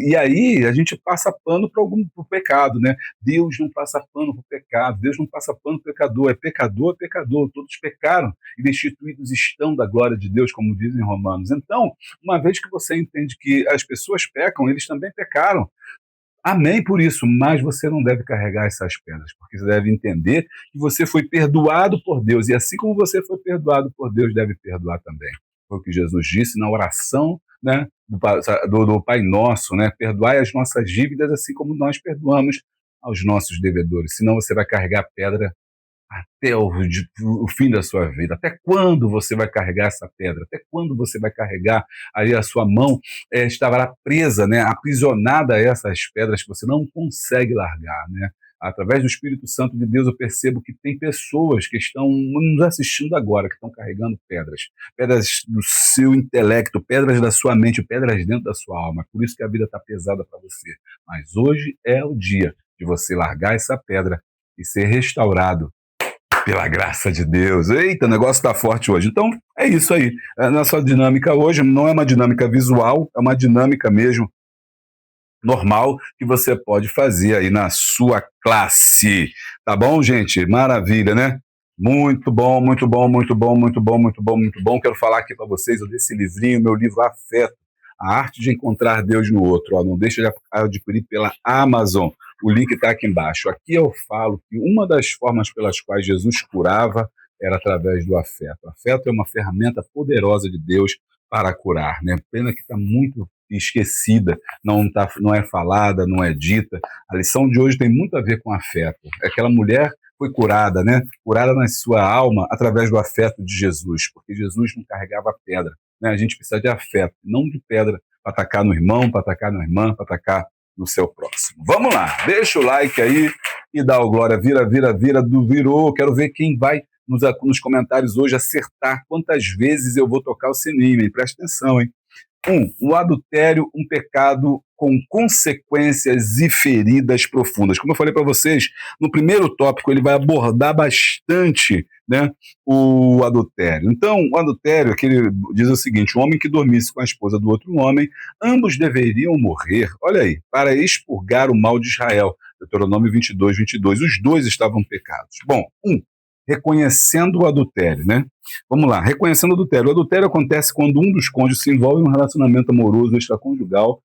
E aí a gente passa pano para pro pecado, né? Deus não passa pano para o pecado, Deus não passa pano para o pecador, é pecador, todos pecaram e destituídos estão da glória de Deus, como dizem Romanos. Então, uma vez que você entende que as pessoas pecam, eles também pecaram. Amém por isso, mas você não deve carregar essas pedras, porque você deve entender que você foi perdoado por Deus, e assim como você foi perdoado por Deus, deve perdoar também. Foi o que Jesus disse na oração, né, do Pai Nosso, né? Perdoai as nossas dívidas assim como nós perdoamos aos nossos devedores, senão você vai carregar pedra até o fim da sua vida. Até quando você vai carregar essa pedra? Até quando você vai carregar aí a sua mão estará presa, né, aprisionada a essas pedras que você não consegue largar, né? Através do Espírito Santo de Deus eu percebo que tem pessoas que estão nos assistindo agora, que estão carregando pedras, pedras do seu intelecto, pedras da sua mente, pedras dentro da sua alma. É por isso que a vida está pesada para você. Mas hoje é o dia de você largar essa pedra e ser restaurado pela graça de Deus. Eita, o negócio está forte hoje. Então, é isso aí. A nossa dinâmica hoje não é uma dinâmica visual, é uma dinâmica mesmo normal que você pode fazer aí na sua classe. Tá bom, gente? Maravilha, né? Muito bom, muito bom, muito bom, muito bom, muito bom, muito bom. Quero falar aqui para vocês desse livrinho, meu livro Afeto, a arte de encontrar Deus no outro. Ó, não deixa de adquirir pela Amazon. O link está aqui embaixo. Aqui eu falo que uma das formas pelas quais Jesus curava era através do afeto. O afeto é uma ferramenta poderosa de Deus para curar, né? Pena que está muito esquecida, não é falada, não é dita. A lição de hoje tem muito a ver com afeto. Aquela mulher foi curada, né? Curada na sua alma através do afeto de Jesus, porque Jesus não carregava pedra, né? A gente precisa de afeto, não de pedra para atacar no irmão, para atacar na irmã, para atacar no seu próximo. Vamos lá, deixa o like aí e dá o glória, virou. Quero ver quem vai nos comentários hoje acertar quantas vezes eu vou tocar o sininho, hein? Presta atenção, hein? O adultério, um pecado com consequências e feridas profundas. Como eu falei para vocês, no primeiro tópico ele vai abordar bastante, né, o adultério. Então, o adultério, que ele diz o seguinte: um homem que dormisse com a esposa do outro homem, ambos deveriam morrer, olha aí, para expurgar o mal de Israel. Deuteronômio 22. Os dois estavam pecados. Bom, reconhecendo o adultério, né? Vamos lá, reconhecendo o adultério. O adultério acontece quando um dos cônjuges se envolve em um relacionamento amoroso extraconjugal,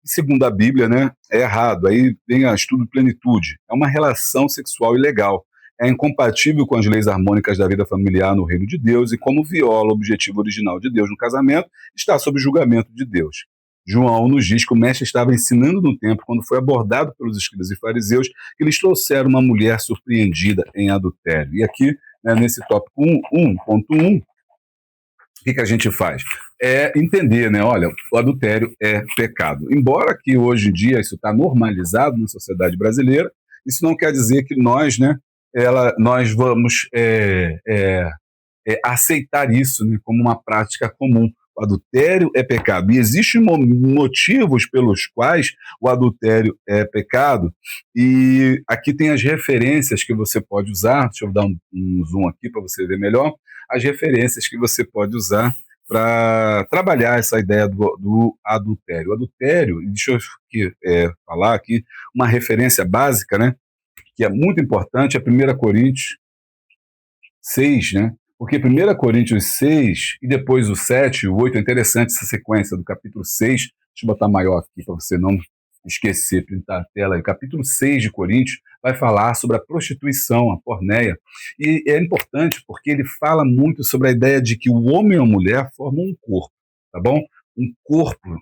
e segundo a Bíblia, né, é errado. Aí vem a estudo de plenitude. É uma relação sexual ilegal. É incompatível com as leis harmônicas da vida familiar no reino de Deus e, como viola o objetivo original de Deus no casamento, está sob julgamento de Deus. João nos diz que o mestre estava ensinando no templo quando foi abordado pelos escribas e fariseus que eles trouxeram uma mulher surpreendida em adultério. E aqui, né, nesse tópico 1.1, o que a gente faz? É entender, né? Olha, o adultério é pecado. Embora que hoje em dia isso está normalizado na sociedade brasileira, Isso não quer dizer que nós, né, nós vamos aceitar isso, né, como uma prática comum. O adultério é pecado. E existem motivos pelos quais o adultério é pecado. E aqui tem as referências que você pode usar. Deixa eu dar um zoom aqui para você ver melhor. As referências que você pode usar para trabalhar essa ideia do adultério. O adultério, deixa eu falar aqui, uma referência básica, né, que é muito importante, é 1 Coríntios 6, né? Porque 1 Coríntios 6 e depois o 7 e o 8, é interessante essa sequência do capítulo 6. Deixa eu botar maior aqui para você não esquecer, printar a tela. O capítulo 6 de Coríntios vai falar sobre a prostituição, a porneia. E é importante porque ele fala muito sobre a ideia de que o homem e a mulher formam um corpo, tá bom? Um corpo,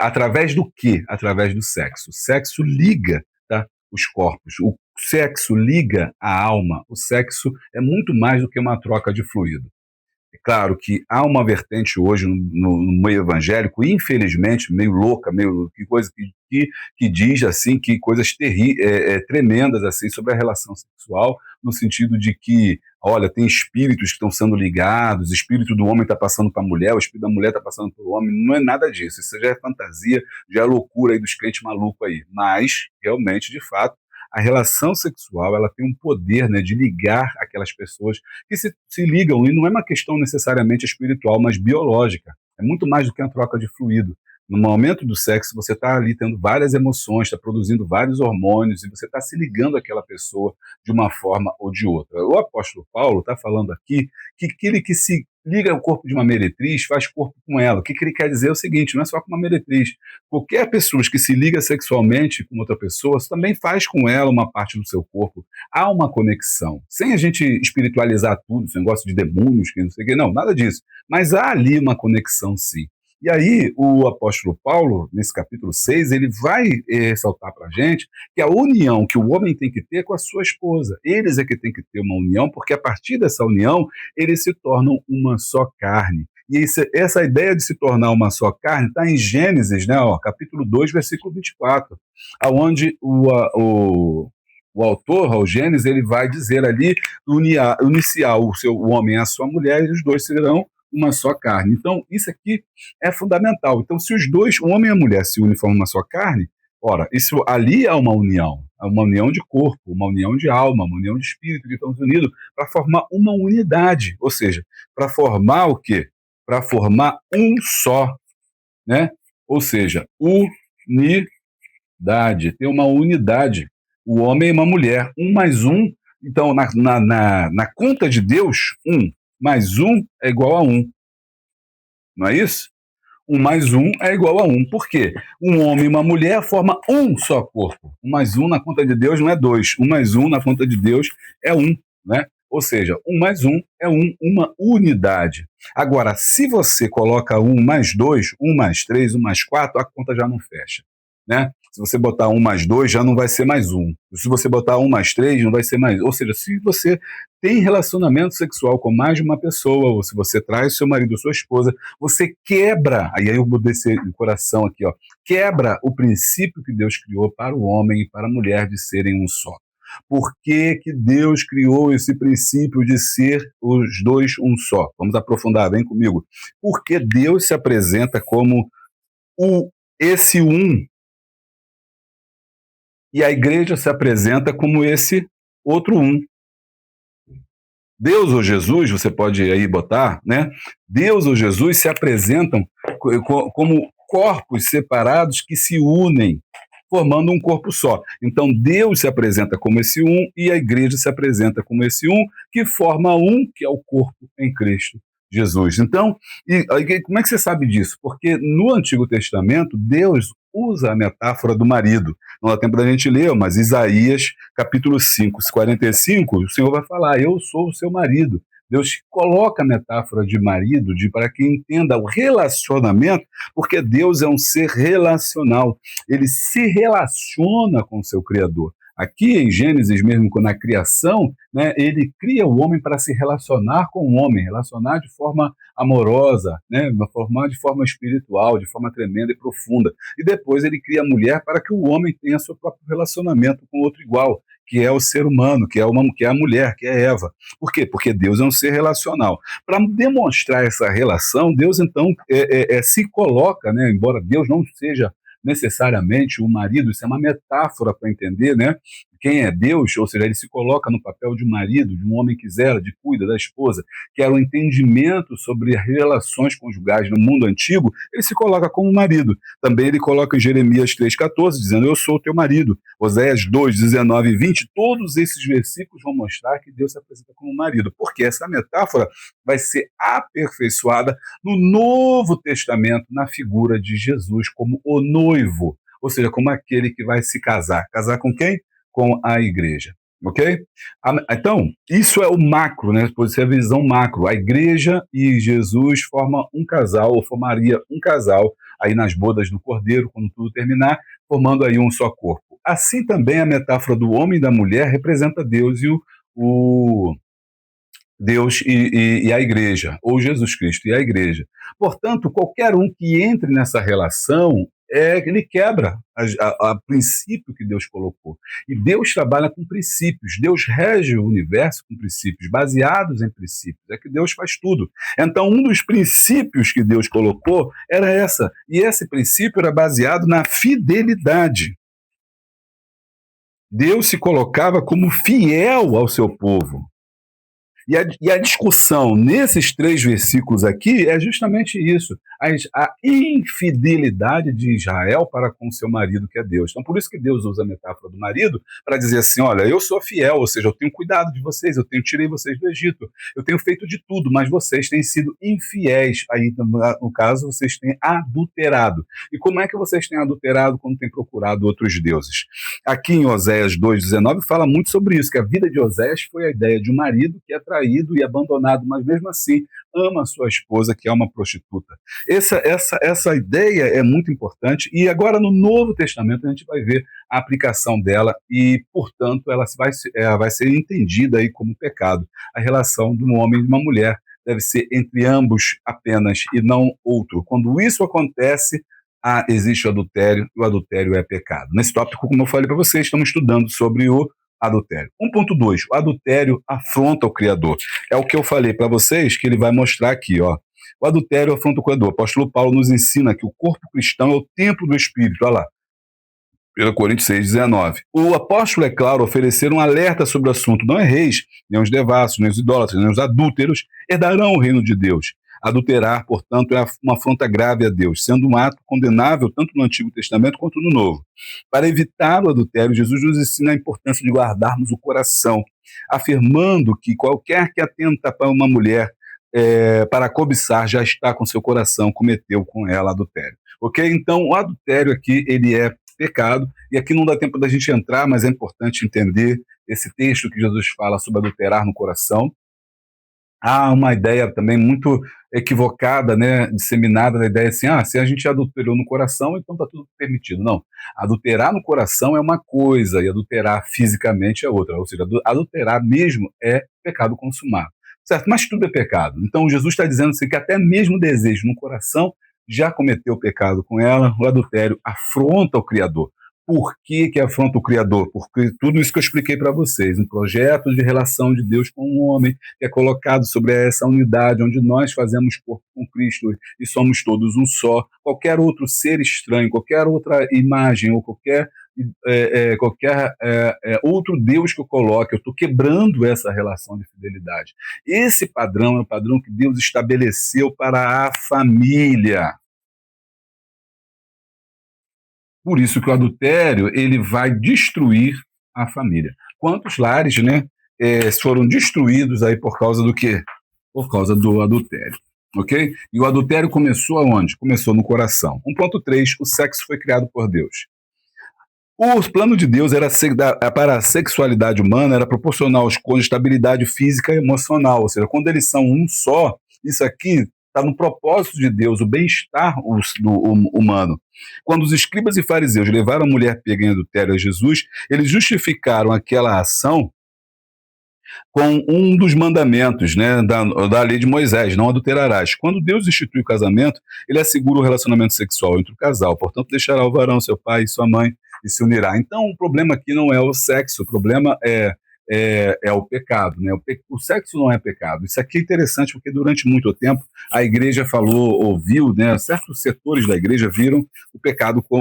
através do quê? Através do sexo. O sexo liga, tá, os corpos. O sexo liga a alma. O sexo é muito mais do que uma troca de fluido. É claro que há uma vertente hoje no meio evangélico, infelizmente, meio louca, meio que coisa que diz assim que coisas tremendas assim sobre a relação sexual, no sentido de que, olha, tem espíritos que estão sendo ligados, o espírito do homem está passando para a mulher, o espírito da mulher está passando para o homem. Não é nada disso. Isso já é fantasia, já é loucura aí dos crentes malucos aí. Mas, realmente, de fato, a relação sexual, ela tem um poder, né, de ligar aquelas pessoas que se ligam, e não é uma questão necessariamente espiritual, mas biológica. É muito mais do que uma troca de fluido. No momento do sexo, você está ali tendo várias emoções, está produzindo vários hormônios, e você está se ligando àquela pessoa de uma forma ou de outra. O apóstolo Paulo está falando aqui que aquele que se liga ao corpo de uma meretriz faz corpo com ela. O que ele quer dizer é o seguinte, não é só com uma meretriz. Qualquer pessoa que se liga sexualmente com outra pessoa, você também faz com ela uma parte do seu corpo. Há uma conexão. Sem a gente espiritualizar tudo, esse negócio de demônios, que não sei o que, não, nada disso. Mas há ali uma conexão, sim. E aí, o apóstolo Paulo, nesse capítulo 6, ele vai ressaltar para a gente que a união que o homem tem que ter é com a sua esposa. Eles é que tem que ter uma união, porque a partir dessa união, eles se tornam uma só carne. E essa ideia de se tornar uma só carne está em Gênesis, né, capítulo 2, versículo 24, onde o autor, o Gênesis, ele vai dizer ali, iniciar o homem à sua mulher, e os dois serão uma só carne. Então, isso aqui é fundamental. Então, se os dois, o homem e a mulher, se unem e formam uma só carne, ora, isso ali é uma união de corpo, uma união de alma, uma união de espírito, que estão unidos para formar uma unidade. Ou seja, para formar o quê? Para formar um só, né? Ou seja, unidade, ter uma unidade. O homem e uma mulher, um mais um. Então, na conta de Deus, 1 mais 1 é igual a 1. Não é isso? 1 mais 1 é igual a 1. Por quê? Um homem e uma mulher formam um só corpo. 1 mais 1 na conta de Deus não é 2. 1 mais 1 na conta de Deus é 1. Né? Ou seja, 1 mais 1 é uma unidade. Agora, se você coloca 1 mais 2, 1 mais 3, 1 mais 4, a conta já não fecha. Né? Se você botar 1 mais 2, já não vai ser mais 1. Se você botar 1 mais 3, não vai ser mais. Ou seja, se você tem relacionamento sexual com mais de uma pessoa, ou se você traz seu marido ou sua esposa, você quebra, aí eu mudei esse coração aqui, quebra o princípio que Deus criou para o homem e para a mulher de serem um só. Por que Deus criou esse princípio de ser os dois um só? Vamos aprofundar, vem comigo. Porque Deus se apresenta como esse um, e a igreja se apresenta como esse outro um. Deus ou Jesus, você pode aí botar, né? Deus ou Jesus se apresentam como corpos separados que se unem, formando um corpo só. Então Deus se apresenta como esse um e a igreja se apresenta como esse um, que forma um, que é o corpo em Cristo Jesus. Então, como é que você sabe disso? Porque no Antigo Testamento, Deus usa a metáfora do marido. Não dá tempo da gente ler, mas Isaías, capítulo 5, 45, o Senhor vai falar, eu sou o seu marido. Deus coloca a metáfora de marido para que entenda o relacionamento, porque Deus é um ser relacional. Ele se relaciona com o seu Criador. Aqui em Gênesis mesmo, na criação, né, ele cria o homem para se relacionar com o homem, relacionar de forma amorosa, né, de forma espiritual, de forma tremenda e profunda. E depois ele cria a mulher para que o homem tenha seu próprio relacionamento com outro igual, que é o ser humano, que é a mulher, que é Eva. Por quê? Porque Deus é um ser relacional. Para demonstrar essa relação, Deus então se coloca, né, embora Deus não seja necessariamente o marido, isso é uma metáfora para entender, né? Quem é Deus, ou seja, ele se coloca no papel de marido, de um homem que zela, de cuida da esposa, que era um entendimento sobre relações conjugais no mundo antigo, ele se coloca como marido. Também ele coloca em Jeremias 3,14, dizendo, eu sou o teu marido. Oséias 2, 19 e 20, todos esses versículos vão mostrar que Deus se apresenta como marido, porque essa metáfora vai ser aperfeiçoada no Novo Testamento, na figura de Jesus como o noivo, ou seja, como aquele que vai se casar. Casar com quem? Com a igreja, ok? Então, isso é o macro, né? Pode ser a visão macro. A igreja e Jesus formam um casal, ou formaria um casal, aí nas bodas do Cordeiro, quando tudo terminar, formando aí um só corpo. Assim também a metáfora do homem e da mulher representa Deus Deus e a igreja, ou Jesus Cristo e a igreja. Portanto, qualquer um que entre nessa relação, ele quebra a princípio que Deus colocou. E Deus trabalha com princípios, Deus rege o universo com princípios, baseados em princípios, é que Deus faz tudo. Então, um dos princípios que Deus colocou era essa, e esse princípio era baseado na fidelidade. Deus se colocava como fiel ao seu povo. E a discussão nesses 3 versículos aqui é justamente isso, a infidelidade de Israel para com seu marido, que é Deus. Então, por isso que Deus usa a metáfora do marido para dizer assim, olha, eu sou fiel, ou seja, eu tenho cuidado de vocês, tirei vocês do Egito, eu tenho feito de tudo, mas vocês têm sido infiéis. Aí, no caso, vocês têm adulterado. E como é que vocês têm adulterado quando têm procurado outros deuses? Aqui em Oséias 2,19 fala muito sobre isso, que a vida de Oséias foi a ideia de um marido que é traído e abandonado, mas mesmo assim ama a sua esposa, que é uma prostituta. Essa ideia é muito importante, e agora no Novo Testamento a gente vai ver a aplicação dela e, portanto, ela vai ser entendida aí como pecado. A relação de um homem e de uma mulher deve ser entre ambos apenas e não outro. Quando isso acontece, existe o adultério, e o adultério é pecado. Nesse tópico, como eu falei para vocês, estamos estudando sobre o adultério. 1.2, o adultério afronta o Criador. É o que eu falei para vocês, que ele vai mostrar aqui, ó. O adultério afronta o Criador. O apóstolo Paulo nos ensina que o corpo cristão é o templo do Espírito. Olha lá, 1 Coríntios 6,19. O apóstolo, é claro, oferecer um alerta sobre o assunto. Não erreis, nem os devassos, nem os idólatras, nem os adúlteros herdarão o reino de Deus. Adulterar, portanto, é uma afronta grave a Deus, sendo um ato condenável tanto no Antigo Testamento quanto no Novo. Para evitar o adultério, Jesus nos ensina a importância de guardarmos o coração, afirmando que qualquer que atenta para uma mulher para cobiçar já está com seu coração, cometeu com ela adultério. Ok? Então, o adultério aqui, ele é pecado, e aqui não dá tempo da gente entrar, mas é importante entender esse texto que Jesus fala sobre adulterar no coração. Há uma ideia também muito equivocada, né, disseminada da ideia assim, se a gente adulterou no coração, então está tudo permitido. Não, adulterar no coração é uma coisa e adulterar fisicamente é outra, ou seja, adulterar mesmo é pecado consumado, certo? Mas tudo é pecado. Então Jesus está dizendo assim, que até mesmo o desejo no coração já cometeu pecado com ela. O adultério afronta o Criador. Por que afronta o Criador? Porque tudo isso que eu expliquei para vocês, um projeto de relação de Deus com o homem, que é colocado sobre essa unidade, onde nós fazemos corpo com Cristo e somos todos um só. Qualquer outro ser estranho, qualquer outra imagem ou qualquer outro Deus que eu coloque, eu estou quebrando essa relação de fidelidade. Esse padrão é o padrão que Deus estabeleceu para a família. Por isso que o adultério, ele vai destruir a família. Quantos lares, né, foram destruídos aí por causa do quê? Por causa do adultério, ok? E o adultério começou aonde? Começou no coração. 1.3, o sexo foi criado por Deus. O plano de Deus era para a sexualidade humana, era proporcionar aos cônjuges estabilidade física e emocional, ou seja, quando eles são um só, isso aqui está no propósito de Deus, o bem-estar humano. Quando os escribas e fariseus levaram a mulher pega em adultério a Jesus, eles justificaram aquela ação com um dos mandamentos, né, da lei de Moisés: não adulterarás. Quando Deus institui o casamento, ele assegura o relacionamento sexual entre o casal, portanto deixará o varão, seu pai e sua mãe, e se unirá. Então o problema aqui não é o sexo, o problema é o pecado, né? O sexo não é pecado. Isso aqui é interessante porque durante muito tempo a igreja ouviu, né? Certos setores da igreja viram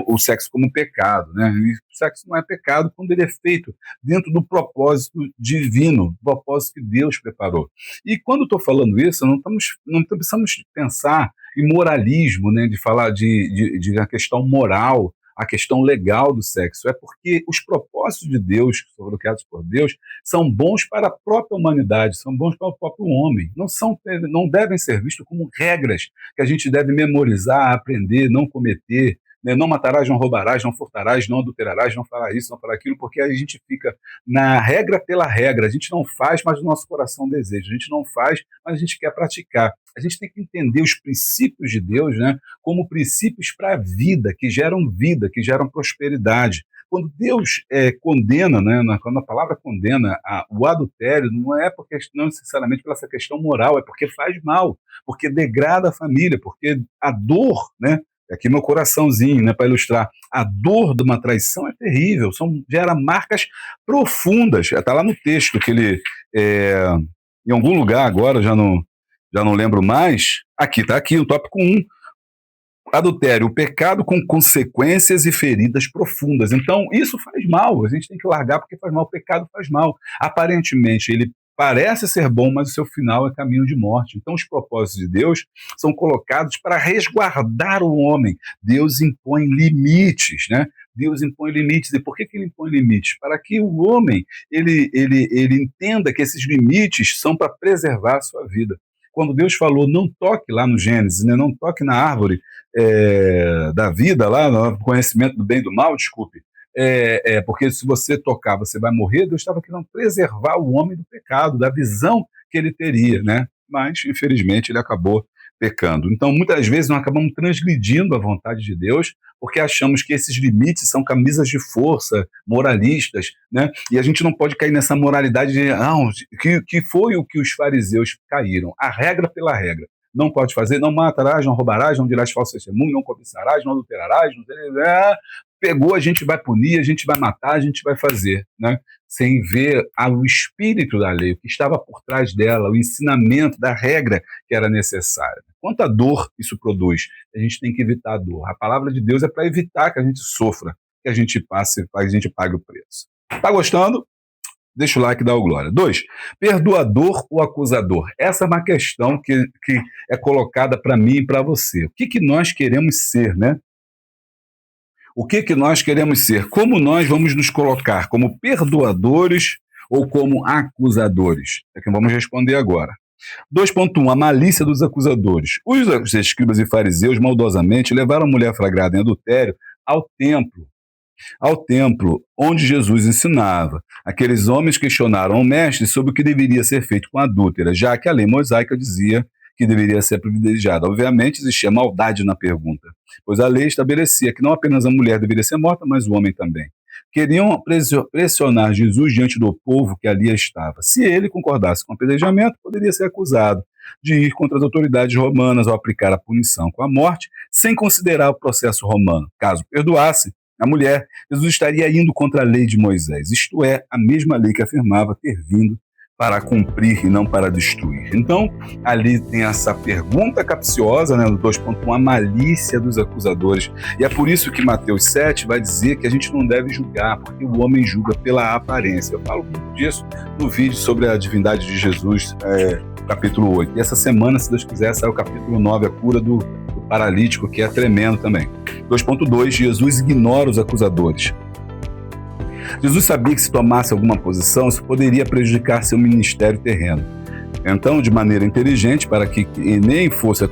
o sexo como pecado, né? E o sexo não é pecado quando ele é feito dentro do propósito divino, do propósito que Deus preparou. E quando estou falando isso, não precisamos pensar em moralismo, né? De falar de a questão moral, a questão legal do sexo. É porque os propósitos de Deus, que foram criados por Deus, são bons para a própria humanidade, são bons para o próprio homem. Não devem ser vistos como regras que a gente deve memorizar, aprender, não cometer, né? Não matarás, não roubarás, não furtarás, não adulterarás, não farás isso, não farás aquilo, porque a gente fica na regra pela regra. A gente não faz, mas o nosso coração deseja. A gente não faz, mas a gente quer praticar. A gente tem que entender os princípios de Deus, né, como princípios para a vida, que geram prosperidade. Quando Deus condena, né, quando a palavra condena o adultério, não necessariamente pela essa questão moral, é porque faz mal, porque degrada a família, porque a dor, né, aqui meu coraçãozinho, né, para ilustrar, a dor de uma traição é terrível, gera marcas profundas. Está lá no texto que ele, em algum lugar agora, já não lembro mais, está aqui, no tópico 1, adultério, o pecado com consequências e feridas profundas. Então, isso faz mal, a gente tem que largar porque faz mal, o pecado faz mal. Aparentemente, ele parece ser bom, mas o seu final é caminho de morte. Então, os propósitos de Deus são colocados para resguardar o homem. Deus impõe limites, né? Deus impõe limites. E por que ele impõe limites? Para que o homem ele entenda que esses limites são para preservar a sua vida. Quando Deus falou, não toque lá no Gênesis, né? Não toque na árvore da vida, lá no conhecimento do bem e do mal, desculpe, porque se você tocar, você vai morrer. Deus estava querendo preservar o homem do pecado, da visão que ele teria, né? Mas, infelizmente, ele acabou pecando. Então, muitas vezes, nós acabamos transgredindo a vontade de Deus, porque achamos que esses limites são camisas de força, moralistas, né? E a gente não pode cair nessa moralidade que foi o que os fariseus caíram, a regra pela regra. Não pode fazer, não matarás, não roubarás, não dirás falso testemunho, não cobiçarás, não adulterarás, pegou, a gente vai punir, a gente vai matar, a gente vai fazer, né? Sem ver o espírito da lei, o que estava por trás dela, o ensinamento da regra que era necessária. Quanta dor isso produz, a gente tem que evitar a dor. A palavra de Deus é para evitar que a gente sofra, que a gente pague o preço. Tá gostando? Deixa o like e dá o glória. 2. Perdoador ou acusador? Essa é uma questão que é colocada para mim e para você. O que nós queremos ser, né? O que nós queremos ser? Como nós vamos nos colocar? Como perdoadores ou como acusadores? É que vamos responder agora. 2.1. A malícia dos acusadores. Os escribas e fariseus maldosamente levaram a mulher flagrada em adultério ao templo onde Jesus ensinava. Aqueles homens questionaram o mestre sobre o que deveria ser feito com a adúltera, já que a lei mosaica dizia que deveria ser privilegiada. Obviamente, existia maldade na pergunta, pois a lei estabelecia que não apenas a mulher deveria ser morta, mas o homem também. Queriam pressionar Jesus diante do povo que ali estava. Se ele concordasse com o apedrejamento, poderia ser acusado de ir contra as autoridades romanas ao aplicar a punição com a morte, sem considerar o processo romano. Caso perdoasse a mulher, Jesus estaria indo contra a lei de Moisés, isto é, a mesma lei que afirmava ter vindo para cumprir e não para destruir. Então, ali tem essa pergunta capciosa, né, no 2.1, a malícia dos acusadores. E é por isso que Mateus 7 vai dizer que a gente não deve julgar, porque o homem julga pela aparência. Eu falo muito disso no vídeo sobre a divindade de Jesus, capítulo 8. E essa semana, se Deus quiser, sai o capítulo 9, a cura do paralítico, que é tremendo também. 2.2, Jesus ignora os acusadores. Jesus sabia que se tomasse alguma posição, isso poderia prejudicar seu ministério terreno. Então, de maneira inteligente, para que nem fosse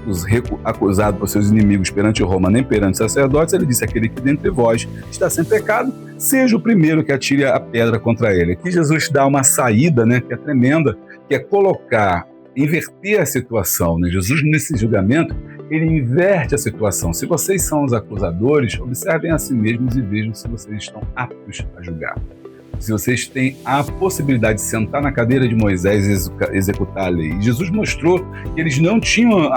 acusado por seus inimigos perante Roma, nem perante os sacerdotes, ele disse: aquele que dentre vós está sem pecado, seja o primeiro que atire a pedra contra ele. Aqui Jesus dá uma saída, né, que é tremenda, que é colocar inverter a situação, né? Jesus, nesse julgamento, ele inverte a situação. Se vocês são os acusadores, observem a si mesmos e vejam se vocês estão aptos a julgar. Se vocês têm a possibilidade de sentar na cadeira de Moisés e executar a lei. E Jesus mostrou que eles não tinham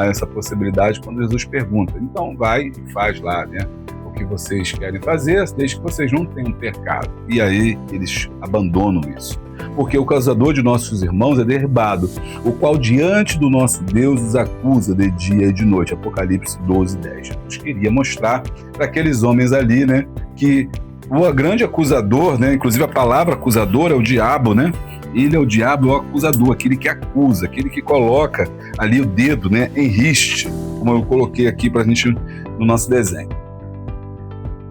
essa possibilidade quando Jesus pergunta. Então vai e faz lá, né, o que vocês querem fazer, desde que vocês não tenham pecado. E aí eles abandonam isso. Porque o causador de nossos irmãos é derribado, o qual diante do nosso Deus os acusa de dia e de noite. Apocalipse 12:10. Jesus queria mostrar para aqueles homens ali, né, que o grande acusador, né, inclusive a palavra acusador é o diabo, né? Ele é o diabo, é o acusador, aquele que acusa, aquele que coloca ali o dedo, né, em riste, como eu coloquei aqui para a gente no nosso desenho.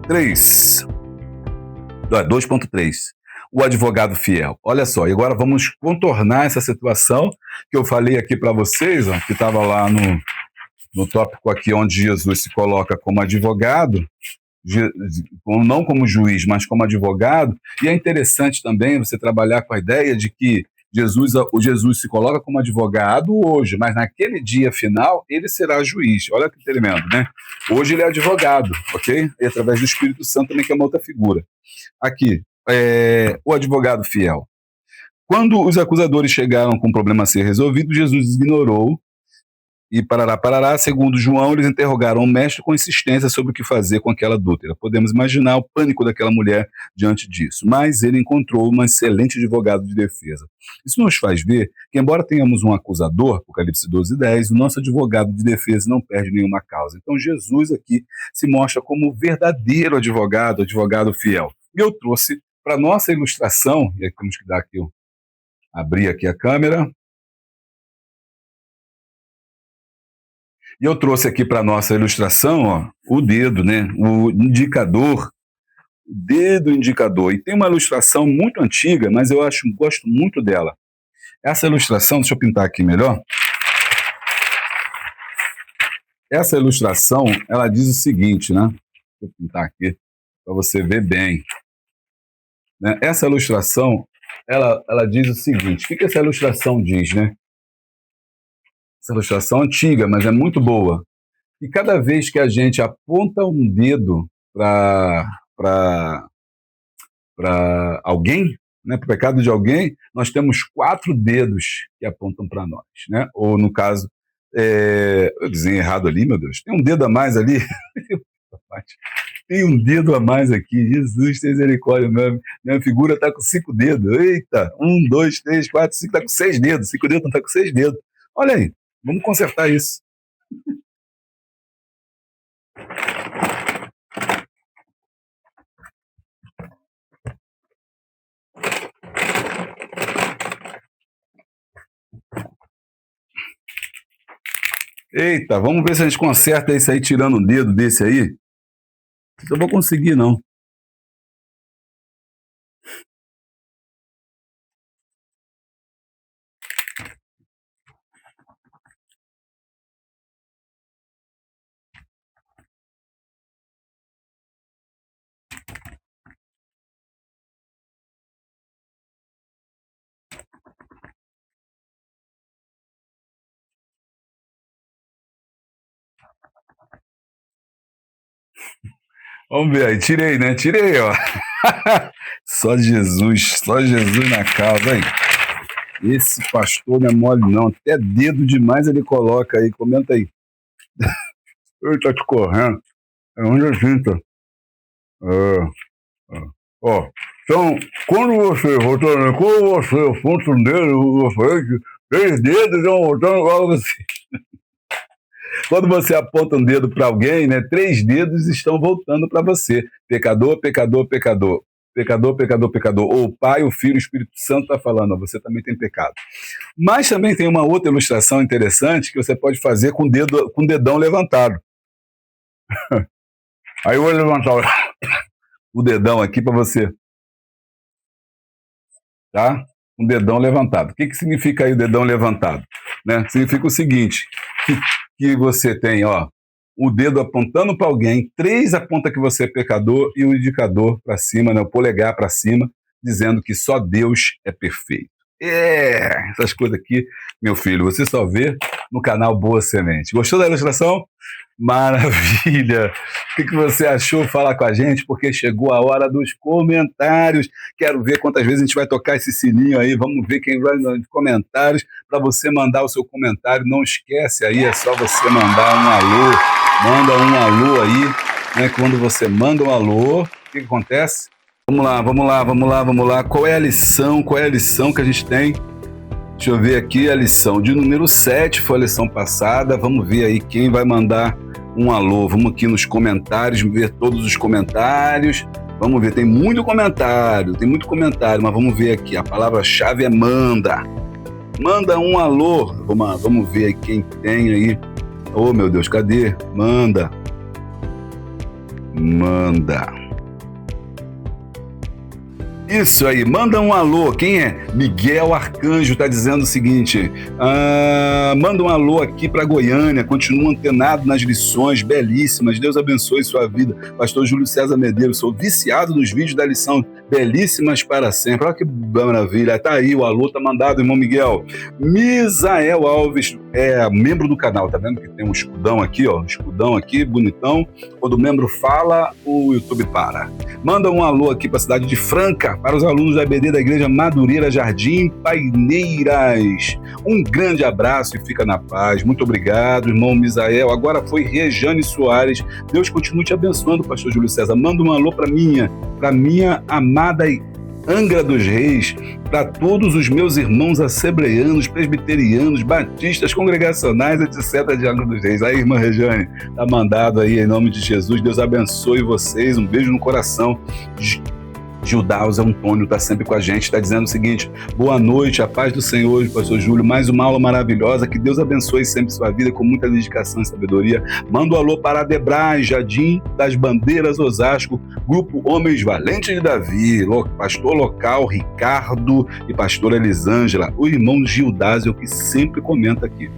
2.3. O advogado fiel. Olha só, e agora vamos contornar essa situação que eu falei aqui para vocês, ó, que estava lá no tópico aqui onde Jesus se coloca como advogado, não como juiz, mas como advogado. E é interessante também você trabalhar com a ideia de que o Jesus se coloca como advogado hoje, mas naquele dia final ele será juiz. Olha que tremendo, né? Hoje ele é advogado, ok? E através do Espírito Santo também, que é uma outra figura. Aqui, o advogado fiel. Quando os acusadores chegaram com o problema a ser resolvido, Jesus ignorou. E parará, segundo João, eles interrogaram o mestre com insistência sobre o que fazer com aquela adúltera. Podemos imaginar o pânico daquela mulher diante disso, mas ele encontrou um excelente advogado de defesa. Isso nos faz ver que, embora tenhamos um acusador, Apocalipse 12:10, o nosso advogado de defesa não perde nenhuma causa. Então Jesus aqui se mostra como o verdadeiro advogado fiel. E eu trouxe para nossa ilustração, e aí temos que dar aqui, abrir aqui a câmera. E eu trouxe aqui para a nossa ilustração, ó, o dedo, né? O indicador, o dedo indicador. E tem uma ilustração muito antiga, mas eu gosto muito dela. Essa ilustração, deixa eu pintar aqui melhor. Essa ilustração, ela diz o seguinte, né? Deixa eu pintar aqui para você ver bem. Né? Essa ilustração, ela diz o seguinte. O que essa ilustração diz, né? Essa ilustração antiga, mas é muito boa. E cada vez que a gente aponta um dedo para alguém, né, para o pecado de alguém, nós temos 4 dedos que apontam para nós. Né? Ou, no caso, eu desenhei errado ali, meu Deus, tem um dedo a mais ali. Tem um dedo a mais aqui. Jesus, tem misericórdia. Minha figura está com 5 dedos. Eita, 1, 2, 3, 4, 5, está com 6 dedos. 5 dedos não está com 6 dedos. Olha aí. Vamos consertar isso. Eita, vamos ver se a gente conserta isso aí, tirando um dedo desse aí. Eu vou conseguir, não. Vamos ver aí, tirei, né? Tirei, ó. Só Jesus na causa, hein? Esse pastor não é mole, não. Até dedo demais ele coloca aí. Comenta aí. Ele tá te correndo. É onde a gente. Ó. Então, quando você aponta um dedo, você 3 dedos estão voltando igual você. Quando você aponta um dedo para alguém, né, 3 dedos estão voltando para você. Pecador, pecador, pecador. Pecador, pecador, pecador. Ou o Pai, o Filho, o Espírito Santo está falando, ó, você também tem pecado. Mas também tem uma outra ilustração interessante que você pode fazer com o dedão levantado. Aí eu vou levantar o dedão aqui para você. Tá? Um dedão levantado. O que significa aí o dedão levantado? Né? Significa o seguinte, que você tem, ó, o dedo apontando para alguém, 3 aponta que você é pecador e o indicador para cima, né, o polegar para cima, dizendo que só Deus é perfeito. Essas coisas aqui, meu filho, você só vê no canal Boa Semente. Gostou da ilustração? Maravilha! O que você achou? Fala com a gente, porque chegou a hora dos comentários. Quero ver quantas vezes a gente vai tocar esse sininho aí. Vamos ver quem vai nos comentários para você mandar o seu comentário. Não esquece aí, é só você mandar um alô. Manda um alô aí, né? Quando você manda um alô, o que acontece? Vamos lá. Qual é a lição? Qual é a lição que a gente tem? Deixa eu ver aqui a lição de número 7, foi a lição passada. Vamos ver aí quem vai mandar um alô. Vamos aqui nos comentários, ver todos os comentários. Vamos ver, tem muito comentário, mas vamos ver aqui. A palavra-chave é manda. Manda um alô. Vamos ver aí quem tem aí. Oh, meu Deus, cadê? Manda. Isso aí, manda um alô. Quem é? Miguel Arcanjo está dizendo o seguinte: manda um alô aqui para Goiânia, continua antenado nas lições belíssimas, Deus abençoe sua vida. Pastor Júlio César Medeiros, sou viciado nos vídeos da lição belíssimas para sempre. Olha que maravilha, tá aí, o alô tá mandado, irmão Miguel. Misael Alves é membro do canal, tá vendo que tem um escudão aqui, ó, um escudão aqui, bonitão. Quando o membro fala, o YouTube para. Manda um alô aqui para a cidade de Franca, para os alunos da EBD da Igreja Madureira Jardim Paineiras. Um grande abraço e fica na paz. Muito obrigado, irmão Misael. Agora foi Rejane Soares. Deus continue te abençoando, pastor Júlio César. Manda um alô para minha amada Angra dos Reis, para todos os meus irmãos assembleanos, presbiterianos, batistas, congregacionais, etc. de Angra dos Reis. Aí, irmã Rejane, tá mandado aí em nome de Jesus. Deus abençoe vocês. Um beijo no coração. Gildaus Antônio está sempre com a gente, está dizendo o seguinte: boa noite, a paz do Senhor, pastor Júlio, mais uma aula maravilhosa, que Deus abençoe sempre sua vida com muita dedicação e sabedoria. Manda um alô para Adebrais, Jardim das Bandeiras, Osasco, Grupo Homens Valentes de Davi, pastor local Ricardo e pastora Elisângela, o irmão Gildásio que sempre comenta aqui.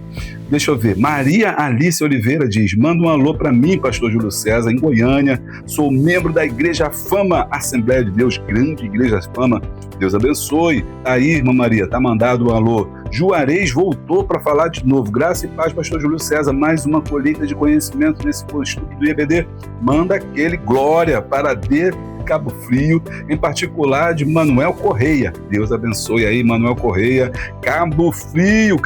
Deixa eu ver, Maria Alice Oliveira diz: manda um alô para mim, pastor Júlio César, em Goiânia, sou membro da Igreja Fama, Assembleia de Deus, grande Igreja Fama, Deus abençoe. Tá aí, irmã Maria, tá mandado um alô. Juarez voltou para falar de novo, graça e paz, pastor Júlio César, mais uma colheita de conhecimento nesse estudo do IBD, manda aquele glória para Cabo Frio, em particular de Manuel Correia. Deus abençoe aí, Manuel Correia. Cabo Frio,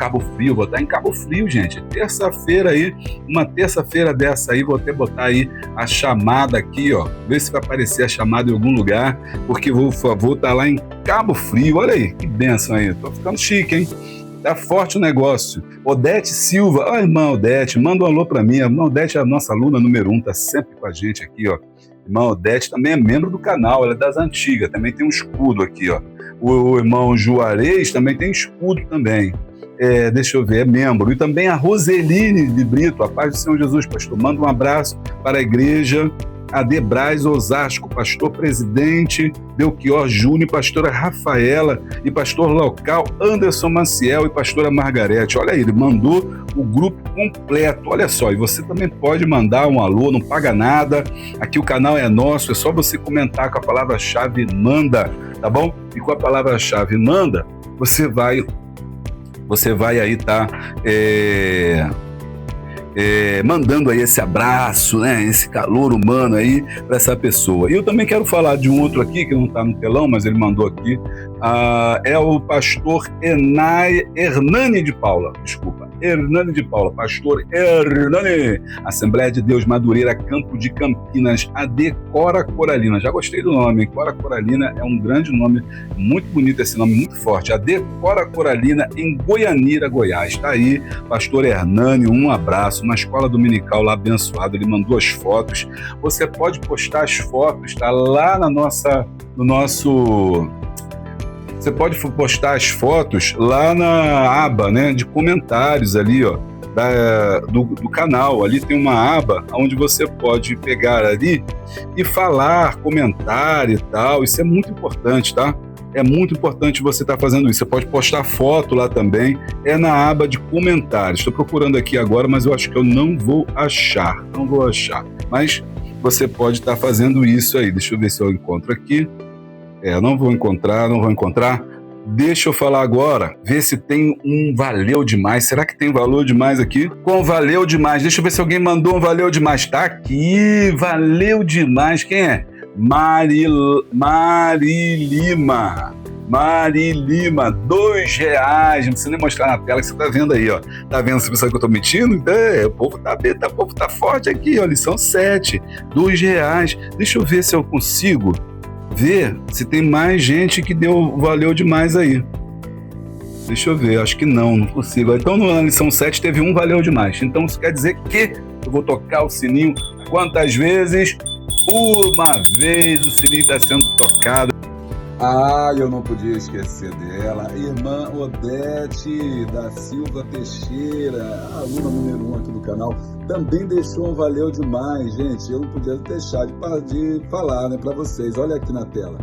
vou estar em Cabo Frio, gente. Terça-feira aí, uma terça-feira dessa aí, vou até botar aí a chamada aqui, ó. Ver se vai aparecer a chamada em algum lugar, porque vou estar lá em Cabo Frio. Olha aí, que bênção aí. Tô ficando chique, hein? Tá forte o negócio. Odete Silva, irmã Odete, manda um alô para mim. A irmã Odete é a nossa aluna número 1, tá sempre com a gente aqui, ó. Irmã Odete também é membro do canal, ela é das antigas, também tem um escudo aqui, ó. O irmão Juarez também tem escudo também. Deixa eu ver, é membro. E também a Roseline de Brito, a paz do Senhor Jesus, pastor. Manda um abraço para a igreja Adebrais Osasco, pastor presidente Belchior Júnior, pastora Rafaela e pastor local Anderson Maciel e pastora Margarete. Olha aí, ele mandou o grupo completo, olha só, e você também pode mandar um alô, não paga nada, aqui o canal é nosso, é só você comentar com a palavra-chave manda, tá bom? E com a palavra-chave manda, você vai aí mandando aí esse abraço, né, esse calor humano aí para essa pessoa. E eu também quero falar de um outro aqui que não está no telão, mas ele mandou aqui, é o pastor Hernani de Paula, pastor Hernani, Assembleia de Deus Madureira, Campo de Campinas, AD Cora Coralina. Já gostei do nome, Cora Coralina é um grande nome, muito bonito esse nome, muito forte. AD Cora Coralina, em Goianira, Goiás. Tá aí, pastor Hernani, um abraço, na escola dominical lá abençoado, ele mandou as fotos. Você pode postar as fotos, tá lá você pode postar as fotos lá na aba, né, de comentários ali, ó, do canal. Ali tem uma aba onde você pode pegar ali e falar, comentar e tal. Isso é muito importante, tá? É muito importante você estar fazendo isso. Você pode postar foto lá também. É na aba de comentários. Estou procurando aqui agora, mas eu acho que eu não vou achar. Mas você pode estar fazendo isso aí. Deixa eu ver se eu encontro aqui. Não vou encontrar. Deixa eu falar agora, ver se tem um valeu demais. Será que tem valor demais aqui? Com valeu demais. Deixa eu ver se alguém mandou um valeu demais. Tá aqui, valeu demais. Quem é? Mari Lima. Mari Lima, R$2. Não precisa nem mostrar na tela que você tá vendo aí, ó. Tá vendo se pessoal que eu tô mentindo? O povo tá forte aqui, ó. Lição 7, R$2. Deixa eu ver se eu consigo ver se tem mais gente que deu valeu demais aí. Deixa eu ver, acho que não consigo. Então na lição 7 teve um valeu demais. Então isso quer dizer que eu vou tocar o sininho quantas vezes? Uma vez o sininho está sendo tocado. Eu não podia esquecer dela, irmã Odete da Silva Teixeira, aluna número 1 aqui do canal, também deixou um valeu demais, gente. Eu não podia deixar de falar, né, para vocês. Olha aqui na tela.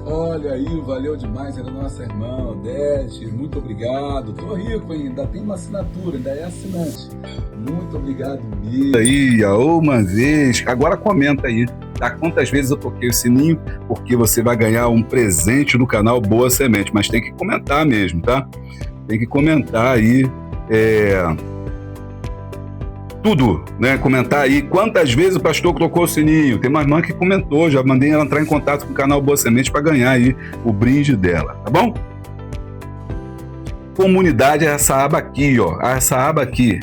Olha aí, valeu demais, era nossa irmã Odete, muito obrigado. Tô rico ainda, tem uma assinatura, ainda é assinante. Muito obrigado mesmo. Aí, uma vez. Agora comenta aí, tá? Quantas vezes eu toquei o sininho, porque você vai ganhar um presente do canal Boa Semente, mas tem que comentar mesmo, tá? Tem que comentar aí, tudo, né? Comentar aí quantas vezes o pastor tocou o sininho. Tem uma irmã que comentou, já mandei ela entrar em contato com o canal Boa Semente para ganhar aí o brinde dela, tá bom? Comunidade é essa aba aqui, ó. Essa aba que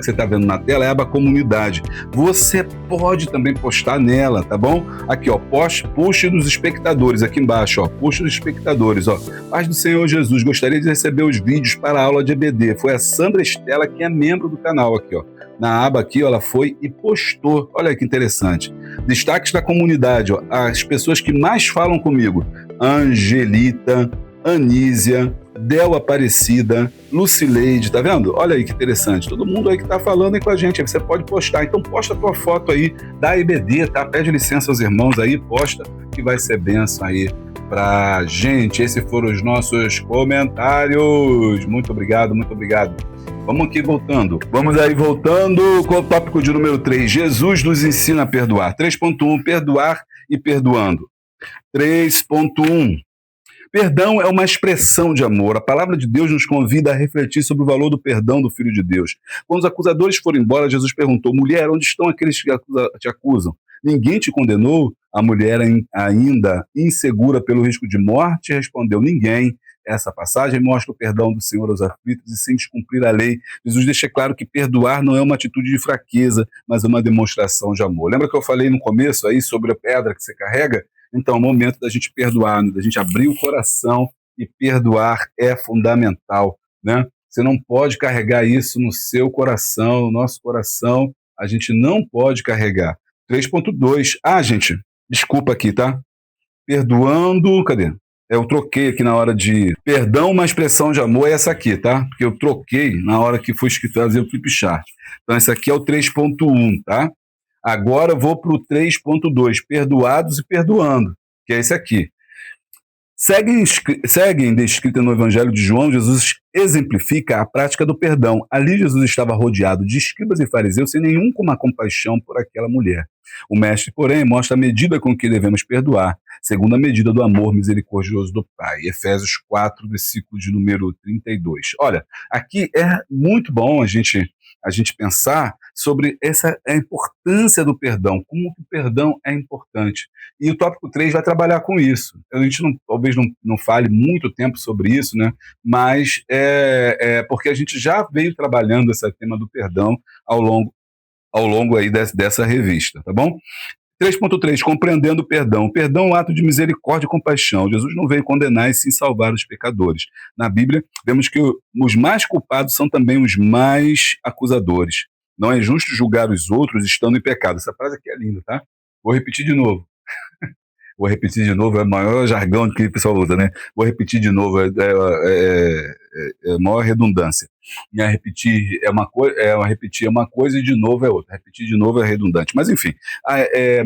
você tá vendo na tela é a aba comunidade. Você pode também postar nela, tá bom? Aqui, ó, post dos espectadores, aqui embaixo, ó, post dos espectadores, ó. Paz do Senhor Jesus, gostaria de receber os vídeos para a aula de EBD. Foi a Sandra Estela, que é membro do canal aqui, ó. Na aba aqui, ó, ela foi e postou. Olha que interessante. Destaques da comunidade, ó. As pessoas que mais falam comigo: Angelita, Anísia, Del Aparecida, Lucileide, tá vendo? Olha aí que interessante. Todo mundo aí que tá falando aí com a gente, aí você pode postar. Então posta a tua foto aí da EBD, tá? Pede licença aos irmãos aí, posta, que vai ser bênção aí pra gente. Esses foram os nossos comentários. Muito obrigado, muito obrigado. Vamos aqui voltando. Vamos aí voltando com o tópico de número 3. Jesus nos ensina a perdoar. 3.1, perdoar e perdoando. 3.1. Perdão é uma expressão de amor. A palavra de Deus nos convida a refletir sobre o valor do perdão do Filho de Deus. Quando os acusadores foram embora, Jesus perguntou: mulher, onde estão aqueles que te acusam? Ninguém te condenou? A mulher, ainda insegura pelo risco de morte, respondeu: ninguém. Essa passagem mostra o perdão do Senhor aos aflitos e sem descumprir a lei. Jesus deixa claro que perdoar não é uma atitude de fraqueza, mas é uma demonstração de amor. Lembra que eu falei no começo aí sobre a pedra que você carrega? Então, é o momento da gente perdoar, né? Da gente abrir o coração, e perdoar é fundamental, né? Você não pode carregar isso no seu coração, no nosso coração, a gente não pode carregar. 3.2. Gente, desculpa aqui, tá? Perdoando, cadê? Eu troquei aqui na hora de... Perdão, uma expressão de amor é essa aqui, tá? Porque eu troquei na hora que foi escrito fazer o flipchart. Então, esse aqui é o 3.1, tá? Agora eu vou para o 3.2, perdoados e perdoando, que é esse aqui. Seguem descrita no Evangelho de João, Jesus exemplifica a prática do perdão. Ali Jesus estava rodeado de escribas e fariseus sem nenhuma compaixão por aquela mulher. O mestre, porém, mostra a medida com que devemos perdoar, segundo a medida do amor misericordioso do Pai. Efésios 4, versículo de número 32. Olha, aqui é muito bom a gente pensar sobre a importância do perdão, como que o perdão é importante. E o tópico 3 vai trabalhar com isso. A gente talvez não fale muito tempo sobre isso, né? Mas porque a gente já veio trabalhando esse tema do perdão ao longo aí dessa revista, tá bom? 3.3, compreendendo o perdão. O perdão é um ato de misericórdia e compaixão. Jesus não veio condenar e sim salvar os pecadores. Na Bíblia, vemos que os mais culpados são também os mais acusadores. Não é justo julgar os outros estando em pecado. Essa frase aqui é linda, tá? Vou repetir de novo. É o maior jargão que o pessoal usa, né? Vou repetir de novo, é a maior redundância. Repetir é uma coisa e de novo é outra. Repetir de novo é redundante. Mas enfim,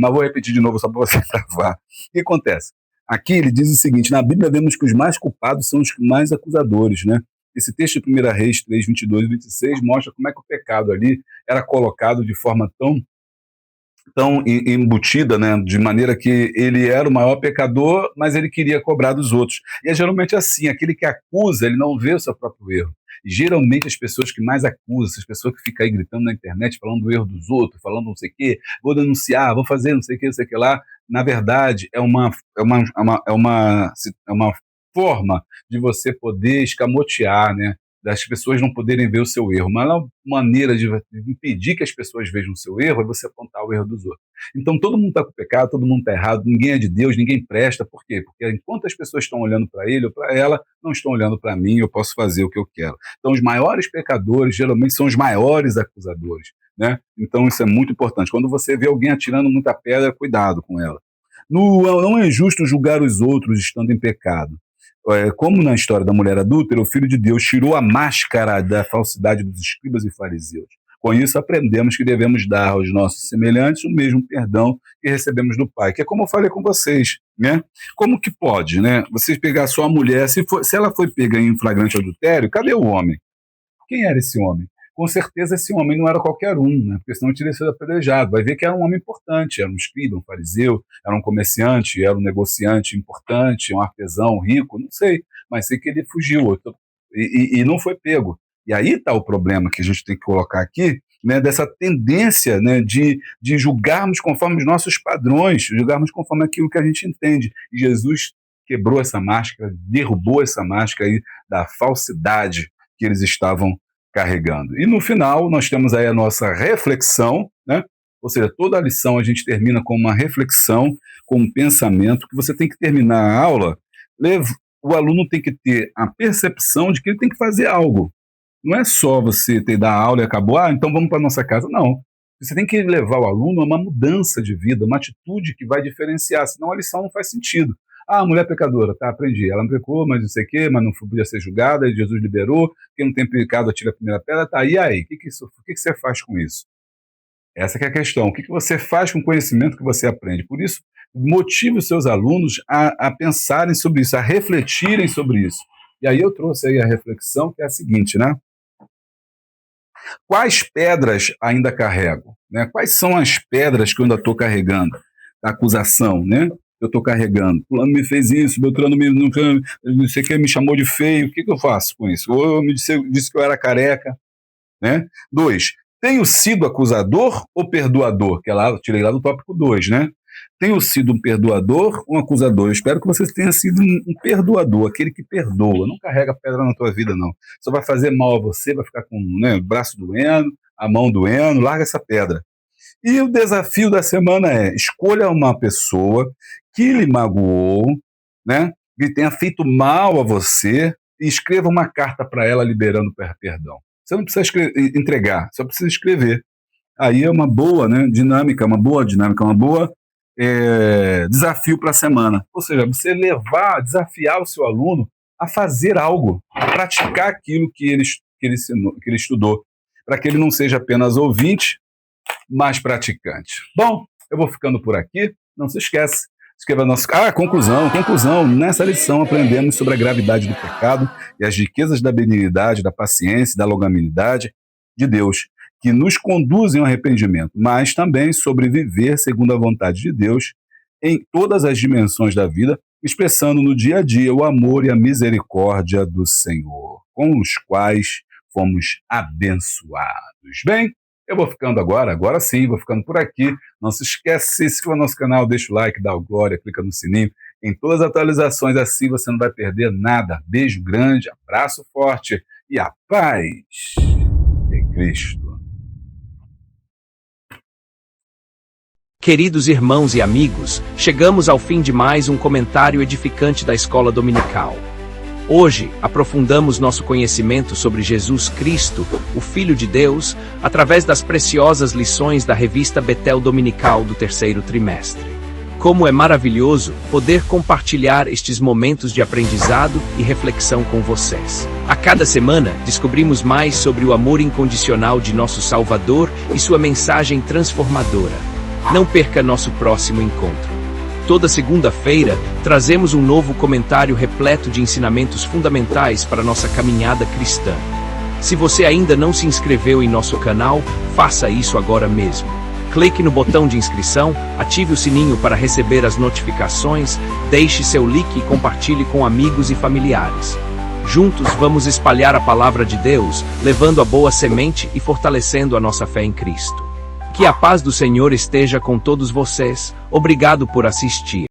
mas vou repetir de novo só para você travar. O que acontece? Aqui ele diz o seguinte: na Bíblia vemos que os mais culpados são os mais acusadores, né? Esse texto de 1 Reis 3, 22 e 26 mostra como é que o pecado ali era colocado de forma tão embutida, né, de maneira que ele era o maior pecador, mas ele queria cobrar dos outros. E é geralmente assim, aquele que acusa, ele não vê o seu próprio erro. E geralmente as pessoas que mais acusam, essas pessoas que ficam aí gritando na internet, falando do erro dos outros, falando não sei o quê, vou denunciar, vou fazer não sei o quê, não sei o que lá, na verdade é uma forma de você poder escamotear, né, das pessoas não poderem ver o seu erro. Mas a maneira de impedir que as pessoas vejam o seu erro é você apontar o erro dos outros. Então todo mundo está com pecado, todo mundo está errado, ninguém é de Deus, ninguém presta. Por quê? Porque enquanto as pessoas estão olhando para ele ou para ela, não estão olhando para mim, eu posso fazer o que eu quero. Então os maiores pecadores geralmente são os maiores acusadores, né? Então isso é muito importante. Quando você vê alguém atirando muita pedra, cuidado com ela. Não é justo julgar os outros estando em pecado. Como na história da mulher adúltera, o Filho de Deus tirou a máscara da falsidade dos escribas e fariseus. Com isso, aprendemos que devemos dar aos nossos semelhantes o mesmo perdão que recebemos do Pai, que é como eu falei com vocês, né? Como que pode, né? Vocês pegar só a mulher, se ela foi pega em flagrante adultério, cadê o homem? Quem era esse homem? Com certeza esse homem não era qualquer um, né? Porque senão ele teria sido apedrejado. Vai ver que era um homem importante, era um escriba, um fariseu, era um comerciante, era um negociante importante, um artesão rico, não sei, mas sei que ele fugiu e não foi pego. E aí está o problema que a gente tem que colocar aqui, né, dessa tendência, né, de julgarmos conforme os nossos padrões, julgarmos conforme aquilo que a gente entende. E Jesus quebrou essa máscara, derrubou essa máscara aí da falsidade que eles estavam carregando. E no final nós temos aí a nossa reflexão, né? Ou seja, toda a lição a gente termina com uma reflexão, com um pensamento, que você tem que terminar a aula, o aluno tem que ter a percepção de que ele tem que fazer algo. Não é só você dar aula e acabou, então vamos para nossa casa. Não. Você tem que levar o aluno a uma mudança de vida, uma atitude que vai diferenciar, senão a lição não faz sentido. A mulher pecadora, tá, aprendi. Ela não pecou, mas não sei o quê, mas não podia ser julgada, e Jesus liberou. Quem não tem pecado atira a primeira pedra, tá. E aí? O que você faz com isso? Essa que é a questão. O que você faz com o conhecimento que você aprende? Por isso, motive os seus alunos a pensarem sobre isso, a refletirem sobre isso. E aí eu trouxe aí a reflexão, que é a seguinte, né? Quais pedras ainda carrego? Né? Quais são as pedras que eu ainda estou carregando? A acusação, né? Eu estou carregando. Fulano me fez isso, Beltrano não sei o que, me chamou de feio. O que eu faço com isso? Ou me disse que eu era careca. Né? 2. Tenho sido acusador ou perdoador? Que é lá, eu tirei lá do tópico 2, né? Tenho sido um perdoador ou um acusador? Eu espero que você tenha sido um perdoador, aquele que perdoa. Não carrega pedra na tua vida, não. Só vai fazer mal a você, vai ficar com, né, o braço doendo, a mão doendo, larga essa pedra. E o desafio da semana é: escolha uma pessoa que lhe magoou, né, que tenha feito mal a você, e escreva uma carta para ela liberando perdão. Você não precisa entregar, só precisa escrever. Aí é uma boa, né, dinâmica, uma boa desafio para a semana. Ou seja, você desafiar o seu aluno a fazer algo, a praticar aquilo que ele estudou, para que ele não seja apenas ouvinte, mas praticante. Bom, eu vou ficando por aqui. Não se esquece, escreva nosso... conclusão. Nessa lição aprendemos sobre a gravidade do pecado e as riquezas da benignidade, da paciência e da longanimidade de Deus, que nos conduzem ao arrependimento, mas também sobre viver segundo a vontade de Deus em todas as dimensões da vida, expressando no dia a dia o amor e a misericórdia do Senhor, com os quais fomos abençoados. Bem, eu vou ficando agora sim, vou ficando por aqui. Não se esquece, se inscreva no nosso canal, deixa o like, dá o glória, clica no sininho, em todas as atualizações, assim você não vai perder nada. Beijo grande, abraço forte e a paz de Cristo. Queridos irmãos e amigos, chegamos ao fim de mais um comentário edificante da Escola Dominical. Hoje, aprofundamos nosso conhecimento sobre Jesus Cristo, o Filho de Deus, através das preciosas lições da revista Betel Dominical do terceiro trimestre. Como é maravilhoso poder compartilhar estes momentos de aprendizado e reflexão com vocês. A cada semana, descobrimos mais sobre o amor incondicional de nosso Salvador e sua mensagem transformadora. Não perca nosso próximo encontro. Toda segunda-feira, trazemos um novo comentário repleto de ensinamentos fundamentais para nossa caminhada cristã. Se você ainda não se inscreveu em nosso canal, faça isso agora mesmo. Clique no botão de inscrição, ative o sininho para receber as notificações, deixe seu like e compartilhe com amigos e familiares. Juntos vamos espalhar a palavra de Deus, levando a boa semente e fortalecendo a nossa fé em Cristo. Que a paz do Senhor esteja com todos vocês. Obrigado por assistir.